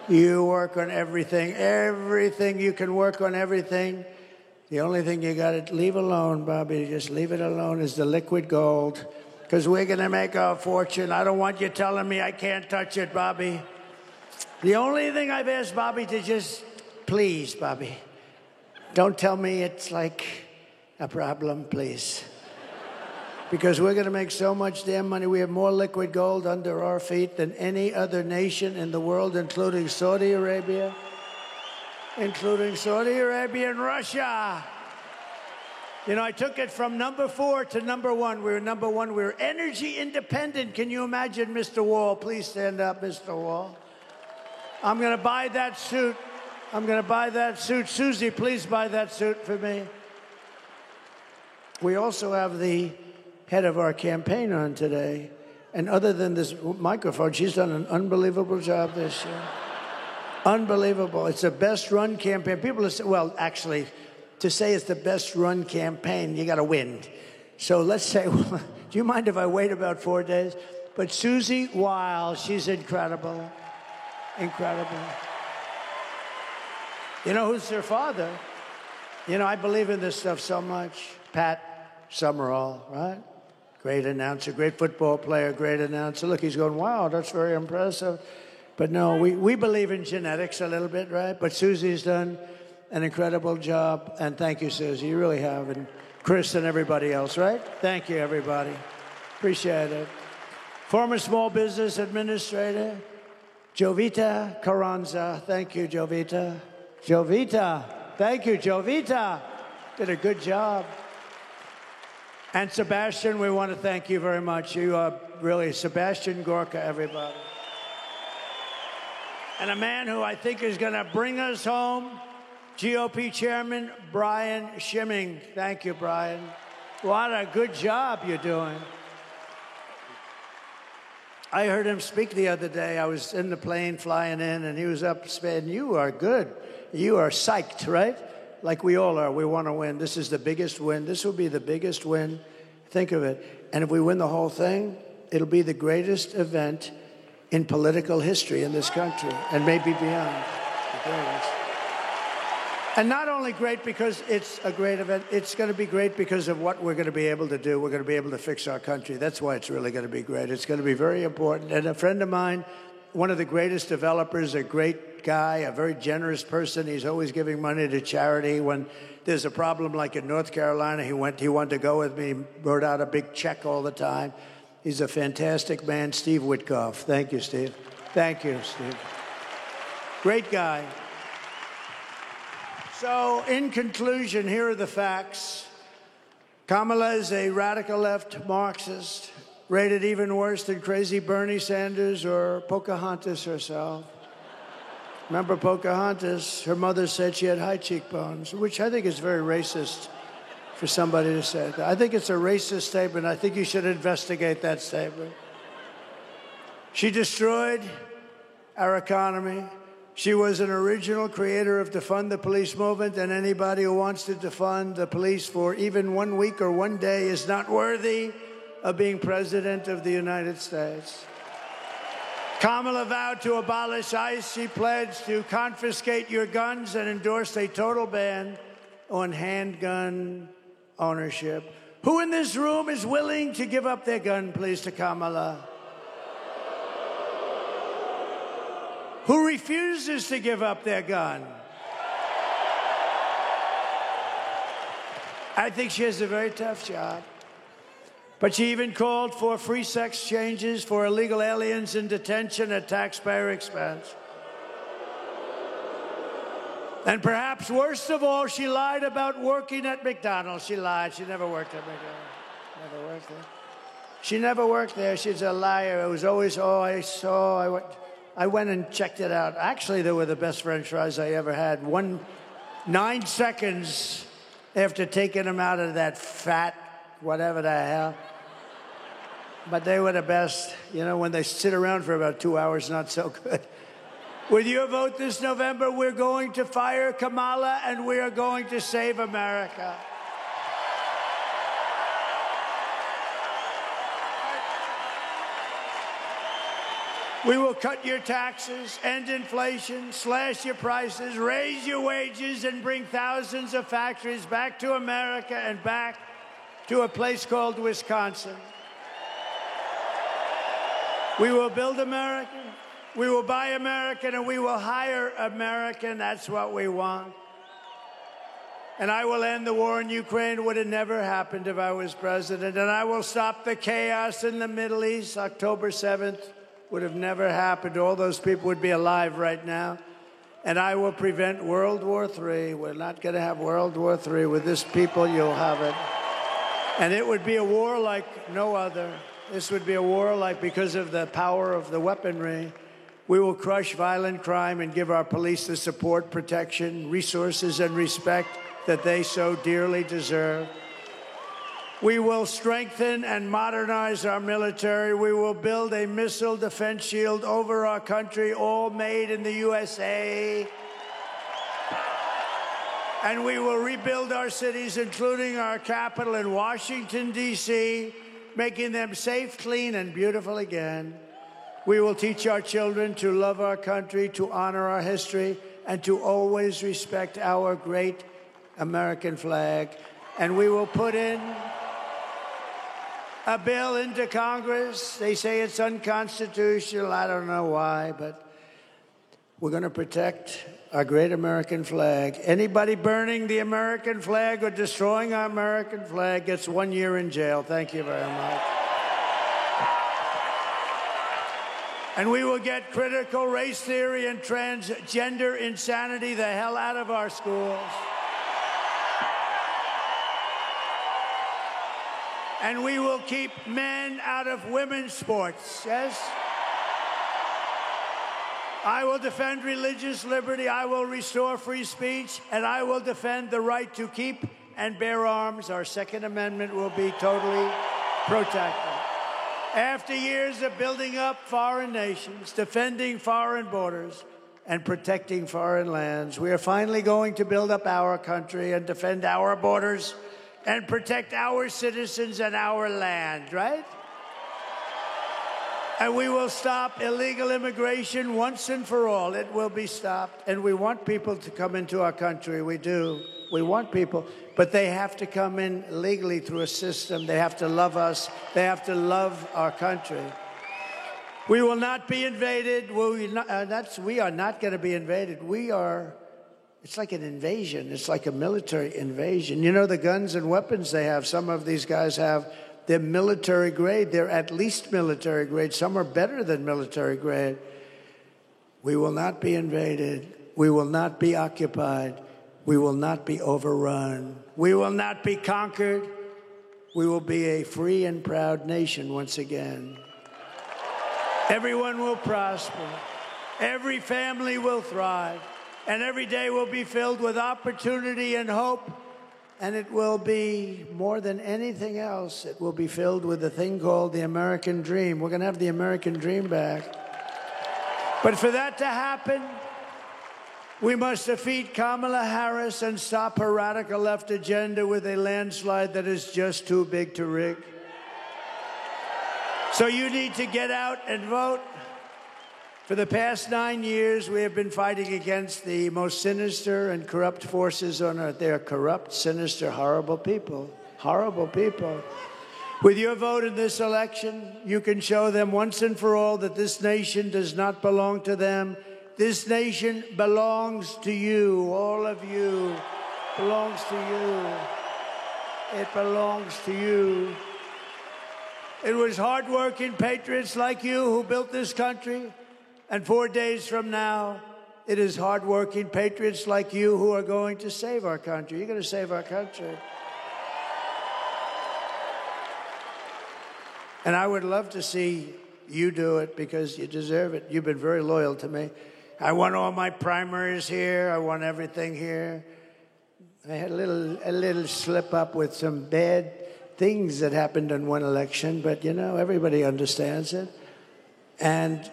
you work on everything. Everything, you can work on everything. The only thing you got to leave alone, Bobby, just leave it alone, is the liquid gold, because we're going to make our fortune. I don't want you telling me I can't touch it, Bobby. The only thing I've asked Bobby to just, please, Bobby, don't tell me it's like a problem, please. Because we're going to make so much damn money. We have more liquid gold under our feet than any other nation in the world, including Saudi Arabia. Including Saudi Arabia and Russia. You know, I took it from number 4 to number 1. We were number 1. We were energy independent. Can you imagine, Mr. Wall? Please stand up, Mr. Wall. I'm going to buy that suit. I'm going to buy that suit. Susie, please buy that suit for me. We also have the head of our campaign on today. And other than this microphone, she's done an unbelievable job this year. Unbelievable. It's the best run campaign. People are saying, well, actually, to say it's the best run campaign, you got to win. So let's say, well, do you mind if I wait about 4 days? But Susie Wiles, she's incredible. Incredible. You know who's their father? You know, I believe in this stuff so much. Pat Summerall, right? Great announcer, great football player, great announcer. Look, he's going, wow, that's very impressive. But no, we believe in genetics a little bit, right? But Susie's done an incredible job. And thank you, Susie. You really have. And Chris and everybody else, right? Thank you, everybody. Appreciate it. Former small business administrator, Jovita Carranza. Thank you, Jovita. Jovita. Thank you, Jovita. Did a good job. And Sebastian, we want to thank you very much. You are really Sebastian Gorka, everybody. And a man who I think is going to bring us home, GOP Chairman Brian Schimming. Thank you, Brian. What a good job you're doing. I heard him speak the other day. I was in the plane flying in, and he was up saying, you are good. You are psyched, right? Like we all are. We want to win. This is the biggest win. This will be the biggest win. Think of it. And if we win the whole thing, it'll be the greatest event in political history in this country, and maybe beyond. The greatest. And not only great because it's a great event, it's going to be great because of what we're going to be able to do. We're going to be able to fix our country. That's why it's really going to be great. It's going to be very important. And a friend of mine, one of the greatest developers, a great guy, a very generous person. He's always giving money to charity. When there's a problem like in North Carolina, he wanted to go with me, wrote out a big check all the time. He's a fantastic man, Steve Witkoff. Thank you, Steve. Thank you, Steve. Great guy. So, in conclusion, here are the facts. Kamala is a radical left Marxist, rated even worse than crazy Bernie Sanders or Pocahontas herself. Remember Pocahontas? Her mother said she had high cheekbones, which I think is very racist for somebody to say that. I think it's a racist statement. I think you should investigate that statement. She destroyed our economy. She was an original creator of Defund the Police movement, and anybody who wants to defund the police for even 1 week or 1 day is not worthy of being president of the United States. Kamala vowed to abolish ICE. She pledged to confiscate your guns and endorsed a total ban on handgun ownership. Who in this room is willing to give up their gun, please, to Kamala? Who refuses to give up their gun? I think she has a very tough job. But she even called for free sex changes for illegal aliens in detention at taxpayer expense. And perhaps worst of all, she lied about working at McDonald's. She lied. She never worked at McDonald's. Never worked there. She never worked there. She's a liar. It was always, I went and checked it out. Actually, they were the best French fries I ever had. 9 seconds after taking them out of that fat, whatever the hell. But they were the best. You know, when they sit around for about 2 hours, not so good. With your vote this November, we're going to fire Kamala, and we are going to save America. We will cut your taxes, end inflation, slash your prices, raise your wages, and bring thousands of factories back to America and back to a place called Wisconsin. We will build American, we will buy American, and we will hire American. That's what we want. And I will end the war in Ukraine. It would have never happened if I was president. And I will stop the chaos in the Middle East. October 7th would have never happened. All those people would be alive right now. And I will prevent World War III. We're not going to have World War III. With this people, you'll have it. And it would be a war like no other. This would be a war like, because of the power of the weaponry, We will crush violent crime and give our police the support, protection, resources, and respect that they so dearly deserve. We will strengthen and modernize our military. We will build a missile defense shield over our country, all made in the USA. And we will rebuild our cities, including our capital in Washington, D.C., making them safe, clean, and beautiful again. We will teach our children to love our country, to honor our history, and to always respect our great American flag. And we will put in a bill into Congress. They say it's unconstitutional. I don't know why, but we're going to protect our great American flag. Anybody burning the American flag or destroying our American flag gets 1 year in jail. Thank you very much. And we will get critical race theory and transgender insanity the hell out of our schools. And we will keep men out of women's sports, yes? I will defend religious liberty, I will restore free speech, and I will defend the right to keep and bear arms. Our Second Amendment will be totally protected. After years of building up foreign nations, defending foreign borders, and protecting foreign lands, we are finally going to build up our country and defend our borders and protect our citizens and our land, right? And we will stop illegal immigration once and for all. It will be stopped. And we want people to come into our country. We do. We want people. But they have to come in legally through a system. They have to love us. They have to love our country. We will not be invaded. We are not going to be invaded. It's like an invasion. It's like a military invasion. You know, the guns and weapons they have, some of these guys have, they're military grade. They're at least military grade. Some are better than military grade. We will not be invaded. We will not be occupied. We will not be overrun. We will not be conquered. We will be a free and proud nation once again. Everyone will prosper. Every family will thrive. And every day will be filled with opportunity and hope. And it will be, more than anything else, it will be filled with a thing called the American dream. We're going to have the American dream back. But for that to happen, we must defeat Kamala Harris and stop her radical left agenda with a landslide that is just too big to rig. So you need to get out and vote. For the past 9 years, we have been fighting against the most sinister and corrupt forces on earth. They are corrupt, sinister, horrible people. Horrible people. With your vote in this election, you can show them once and for all that this nation does not belong to them. This nation belongs to you. All of you belongs to you. It belongs to you. It was hardworking patriots like you who built this country. And 4 days from now, it is hardworking patriots like you who are going to save our country. You're going to save our country. And I would love to see you do it because you deserve it. You've been very loyal to me. I won all my primaries here. I won everything here. I had a little slip up with some bad things that happened in one election, but you know, everybody understands it. And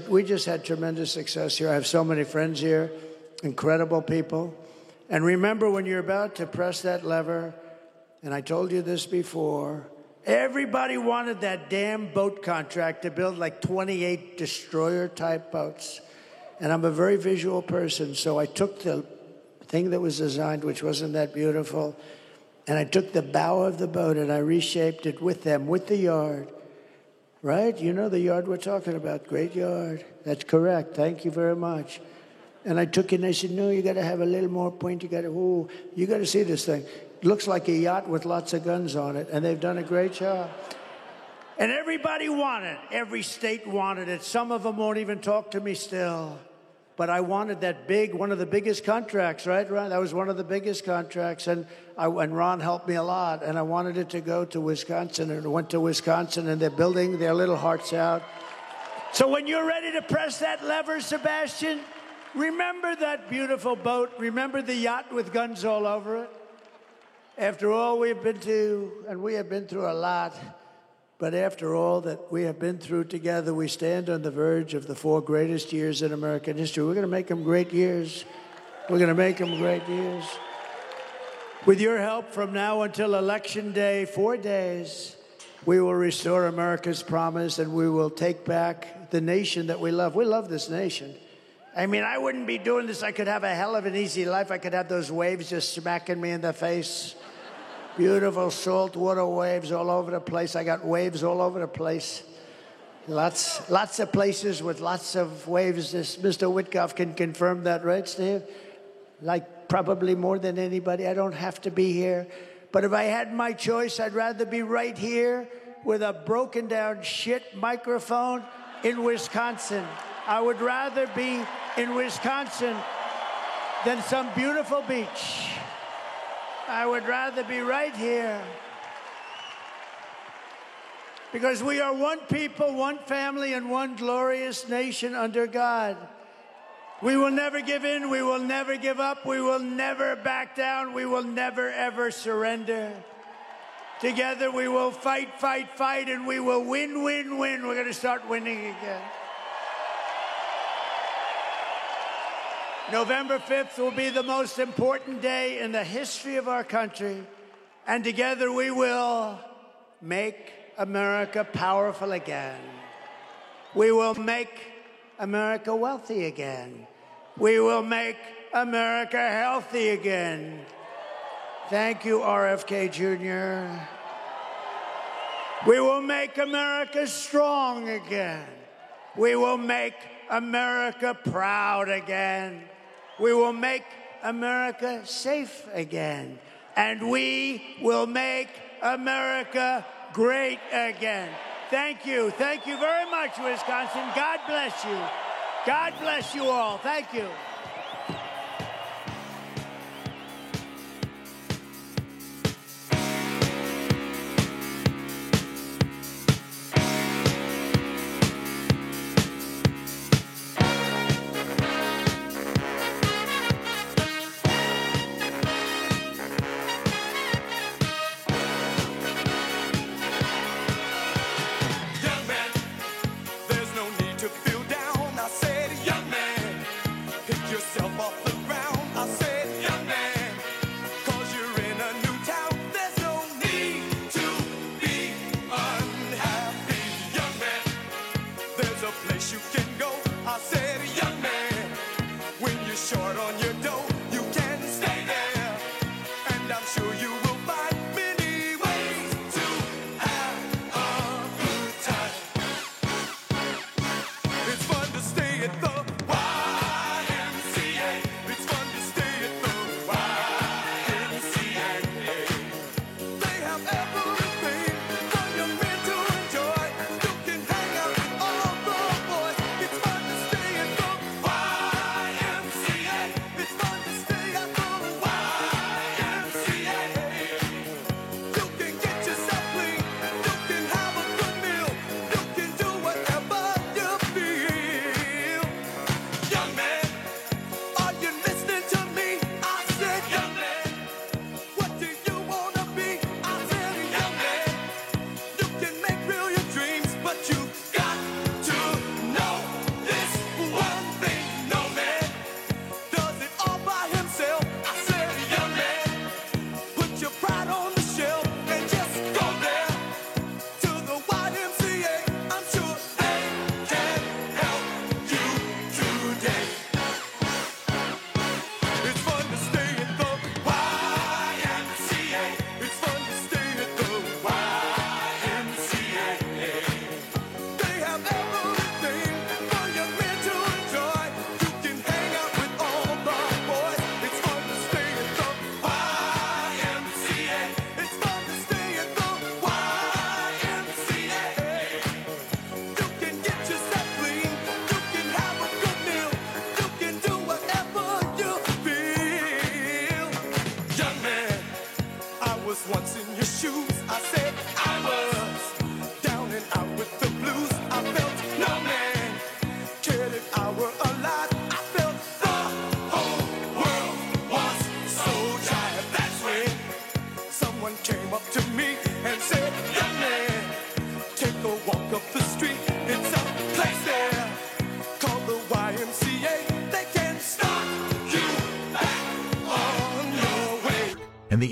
we just had tremendous success here. I have so many friends here, incredible people. And remember, when you're about to press that lever, and I told you this before, everybody wanted that damn boat contract to build like 28 destroyer-type boats. And I'm a very visual person, so I took the thing that was designed, which wasn't that beautiful, and I took the bow of the boat and I reshaped it with them, with the yard. Right? You know the yard we're talking about. Great yard. That's correct. Thank you very much. And I took it and I said, no, you got to have a little more point. You got to see this thing. It looks like a yacht with lots of guns on it. And they've done a great job. And everybody wanted it. Every state wanted it. Some of them won't even talk to me still. But I wanted that one of the biggest contracts, right, Ron? That was one of the biggest contracts. And Ron helped me a lot. And I wanted it to go to Wisconsin. And it went to Wisconsin. And they're building their little hearts out. So when you're ready to press that lever, Sebastian, remember that beautiful boat. Remember the yacht with guns all over it. After all we've been to, and we have been through a lot, but after all that we have been through together, we stand on the verge of the 4 greatest years in American history. We're going to make them great years. We're going to make them great years. With your help, from now until Election Day, 4 days, we will restore America's promise, and we will take back the nation that we love. We love this nation. I mean, I wouldn't be doing this. I could have a hell of an easy life. I could have those waves just smacking me in the face. Beautiful saltwater waves all over the place. I got waves all over the place. Lots of places with lots of waves. This Mr. Witkoff can confirm that, right, Steve? Like probably more than anybody. I don't have to be here. But if I had my choice, I'd rather be right here with a broken down shit microphone in Wisconsin. I would rather be in Wisconsin than some beautiful beach. I would rather be right here. Because we are one people, one family, and one glorious nation under God. We will never give in. We will never give up. We will never back down. We will never, ever surrender. Together we will fight, fight, fight, and we will win, win, win. We're going to start winning again. November 5th will be the most important day in the history of our country. And together we will make America powerful again. We will make America wealthy again. We will make America healthy again. Thank you, RFK Jr. We will make America strong again. We will make America proud again. We will make America safe again. And we will make America great again. Thank you. Thank you very much, Wisconsin. God bless you. God bless you all. Thank you.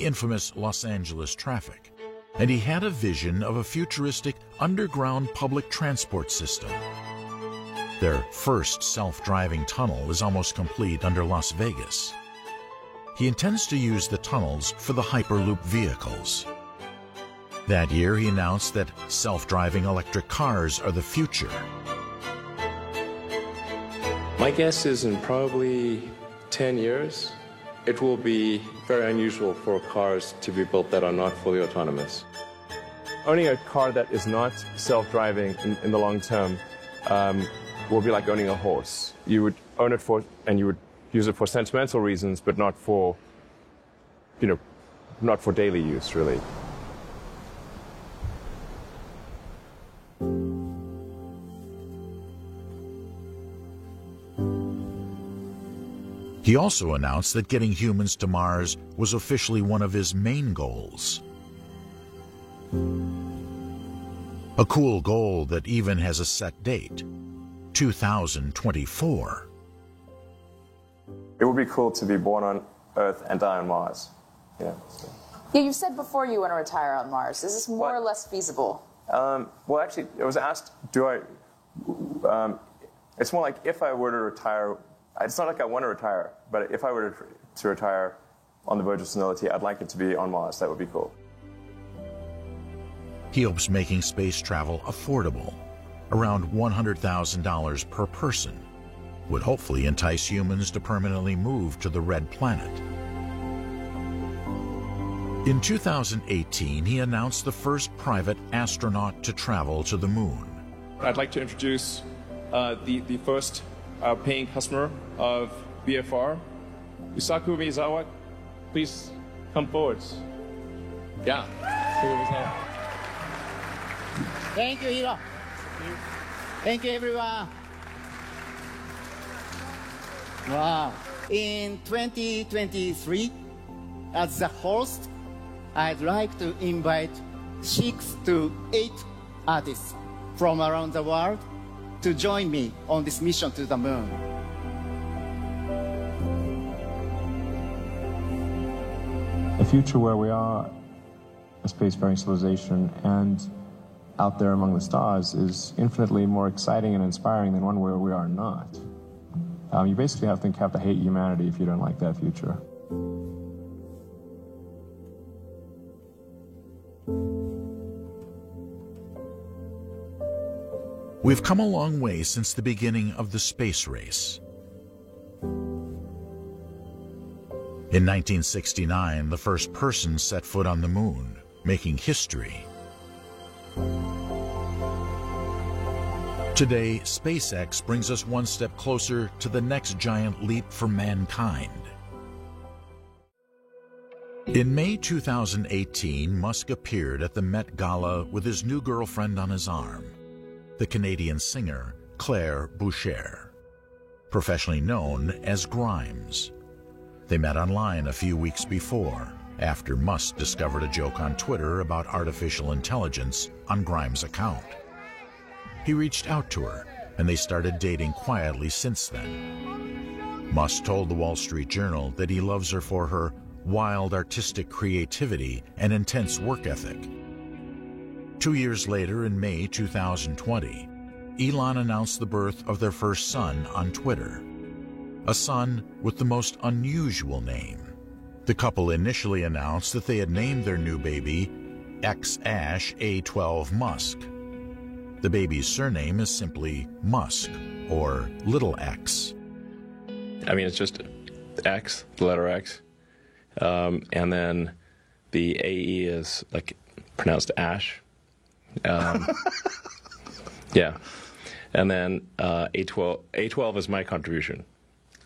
infamous Los Angeles traffic, and he had a vision of a futuristic underground public transport system. Their first self-driving tunnel is almost complete under Las Vegas. He intends to use the tunnels for the Hyperloop vehicles. That year, he announced that self-driving electric cars are the future. My guess is in probably 10 years, it will be very unusual for cars to be built that are not fully autonomous. Owning a car that is not self-driving in the long term will be like owning a horse. You would own it and you would use it for sentimental reasons, but not for, not for daily use, really. He also announced that getting humans to Mars was officially one of his main goals. A cool goal that even has a set date, 2024. It would be cool to be born on Earth and die on Mars. Yeah. Yeah, you said before you want to retire on Mars. Is this more or less feasible? Well, actually, it was asked, it's more like if I were to retire, it's not like I want to retire, but if I were to retire on the verge of senility, I'd like it to be on Mars. That would be cool. He hopes making space travel affordable, around $100,000 per person, would hopefully entice humans to permanently move to the red planet. In 2018, he announced the first private astronaut to travel to the moon. I'd like to introduce the first paying customer of BFR, Yusaku Miyazawa. Please come forward. Yeah. Thank you, Hiro. Thank you, everyone. Wow. In 2023, as the host, I'd like to invite 6 to 8 artists from around the world to join me on this mission to the moon. A future where we are a spacefaring civilization and out there among the stars is infinitely more exciting and inspiring than one where we are not. You basically have to hate humanity if you don't like that future. We've come a long way since the beginning of the space race. In 1969, the first person set foot on the moon, making history. Today, SpaceX brings us one step closer to the next giant leap for mankind. In May 2018, Musk appeared at the Met Gala with his new girlfriend on his arm, the Canadian singer Claire Boucher, professionally known as Grimes. They met online a few weeks before, after Musk discovered a joke on Twitter about artificial intelligence on Grimes' account. He reached out to her, and they started dating quietly since then. Musk told the Wall Street Journal that he loves her for her wild artistic creativity and intense work ethic. 2 years later, in May 2020, Elon announced the birth of their first son on Twitter, a son with the most unusual name. The couple initially announced that they had named their new baby X-Ash A12 Musk. The baby's surname is simply Musk, or Little X. I mean, it's just X, the letter X. And then the AE is like pronounced Ash. Yeah. And then A12 is my contribution.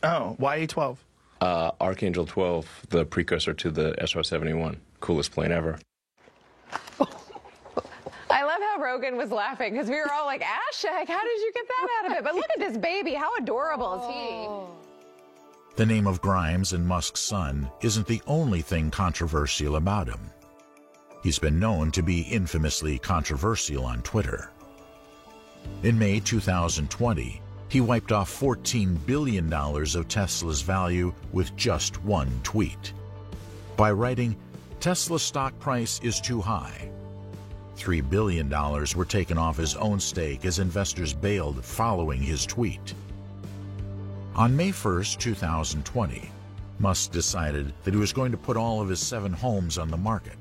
Oh, why A12? Archangel 12, the precursor to the SR-71. Coolest plane ever. I love how Rogan was laughing because we were all like, Ashek, how did you get that out of it? But look at this baby. How adorable is he? The name of Grimes and Musk's son isn't the only thing controversial about him. He's been known to be infamously controversial on Twitter. In May 2020, he wiped off $14 billion of Tesla's value with just one tweet. By writing, Tesla's stock price is too high. $3 billion were taken off his own stake as investors bailed following his tweet. On May 1st, 2020, Musk decided that he was going to put all of his 7 homes on the market.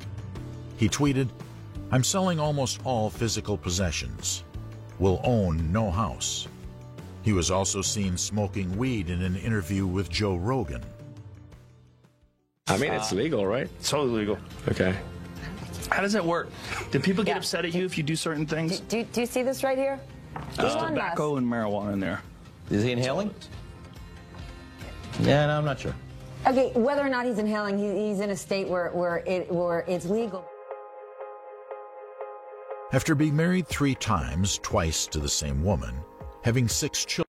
He tweeted, "I'm selling almost all physical possessions. Will own no house." He was also seen smoking weed in an interview with Joe Rogan. I mean, it's legal, right? It's totally legal. Okay. How does that work? Do people get upset at you if you do certain things? Do you see this right here? There's tobacco and marijuana in there. Is he inhaling? Yeah, no, I'm not sure. Okay, whether or not he's inhaling, he's in a state where it's legal. After being married 3 times, twice to the same woman, having 6 children,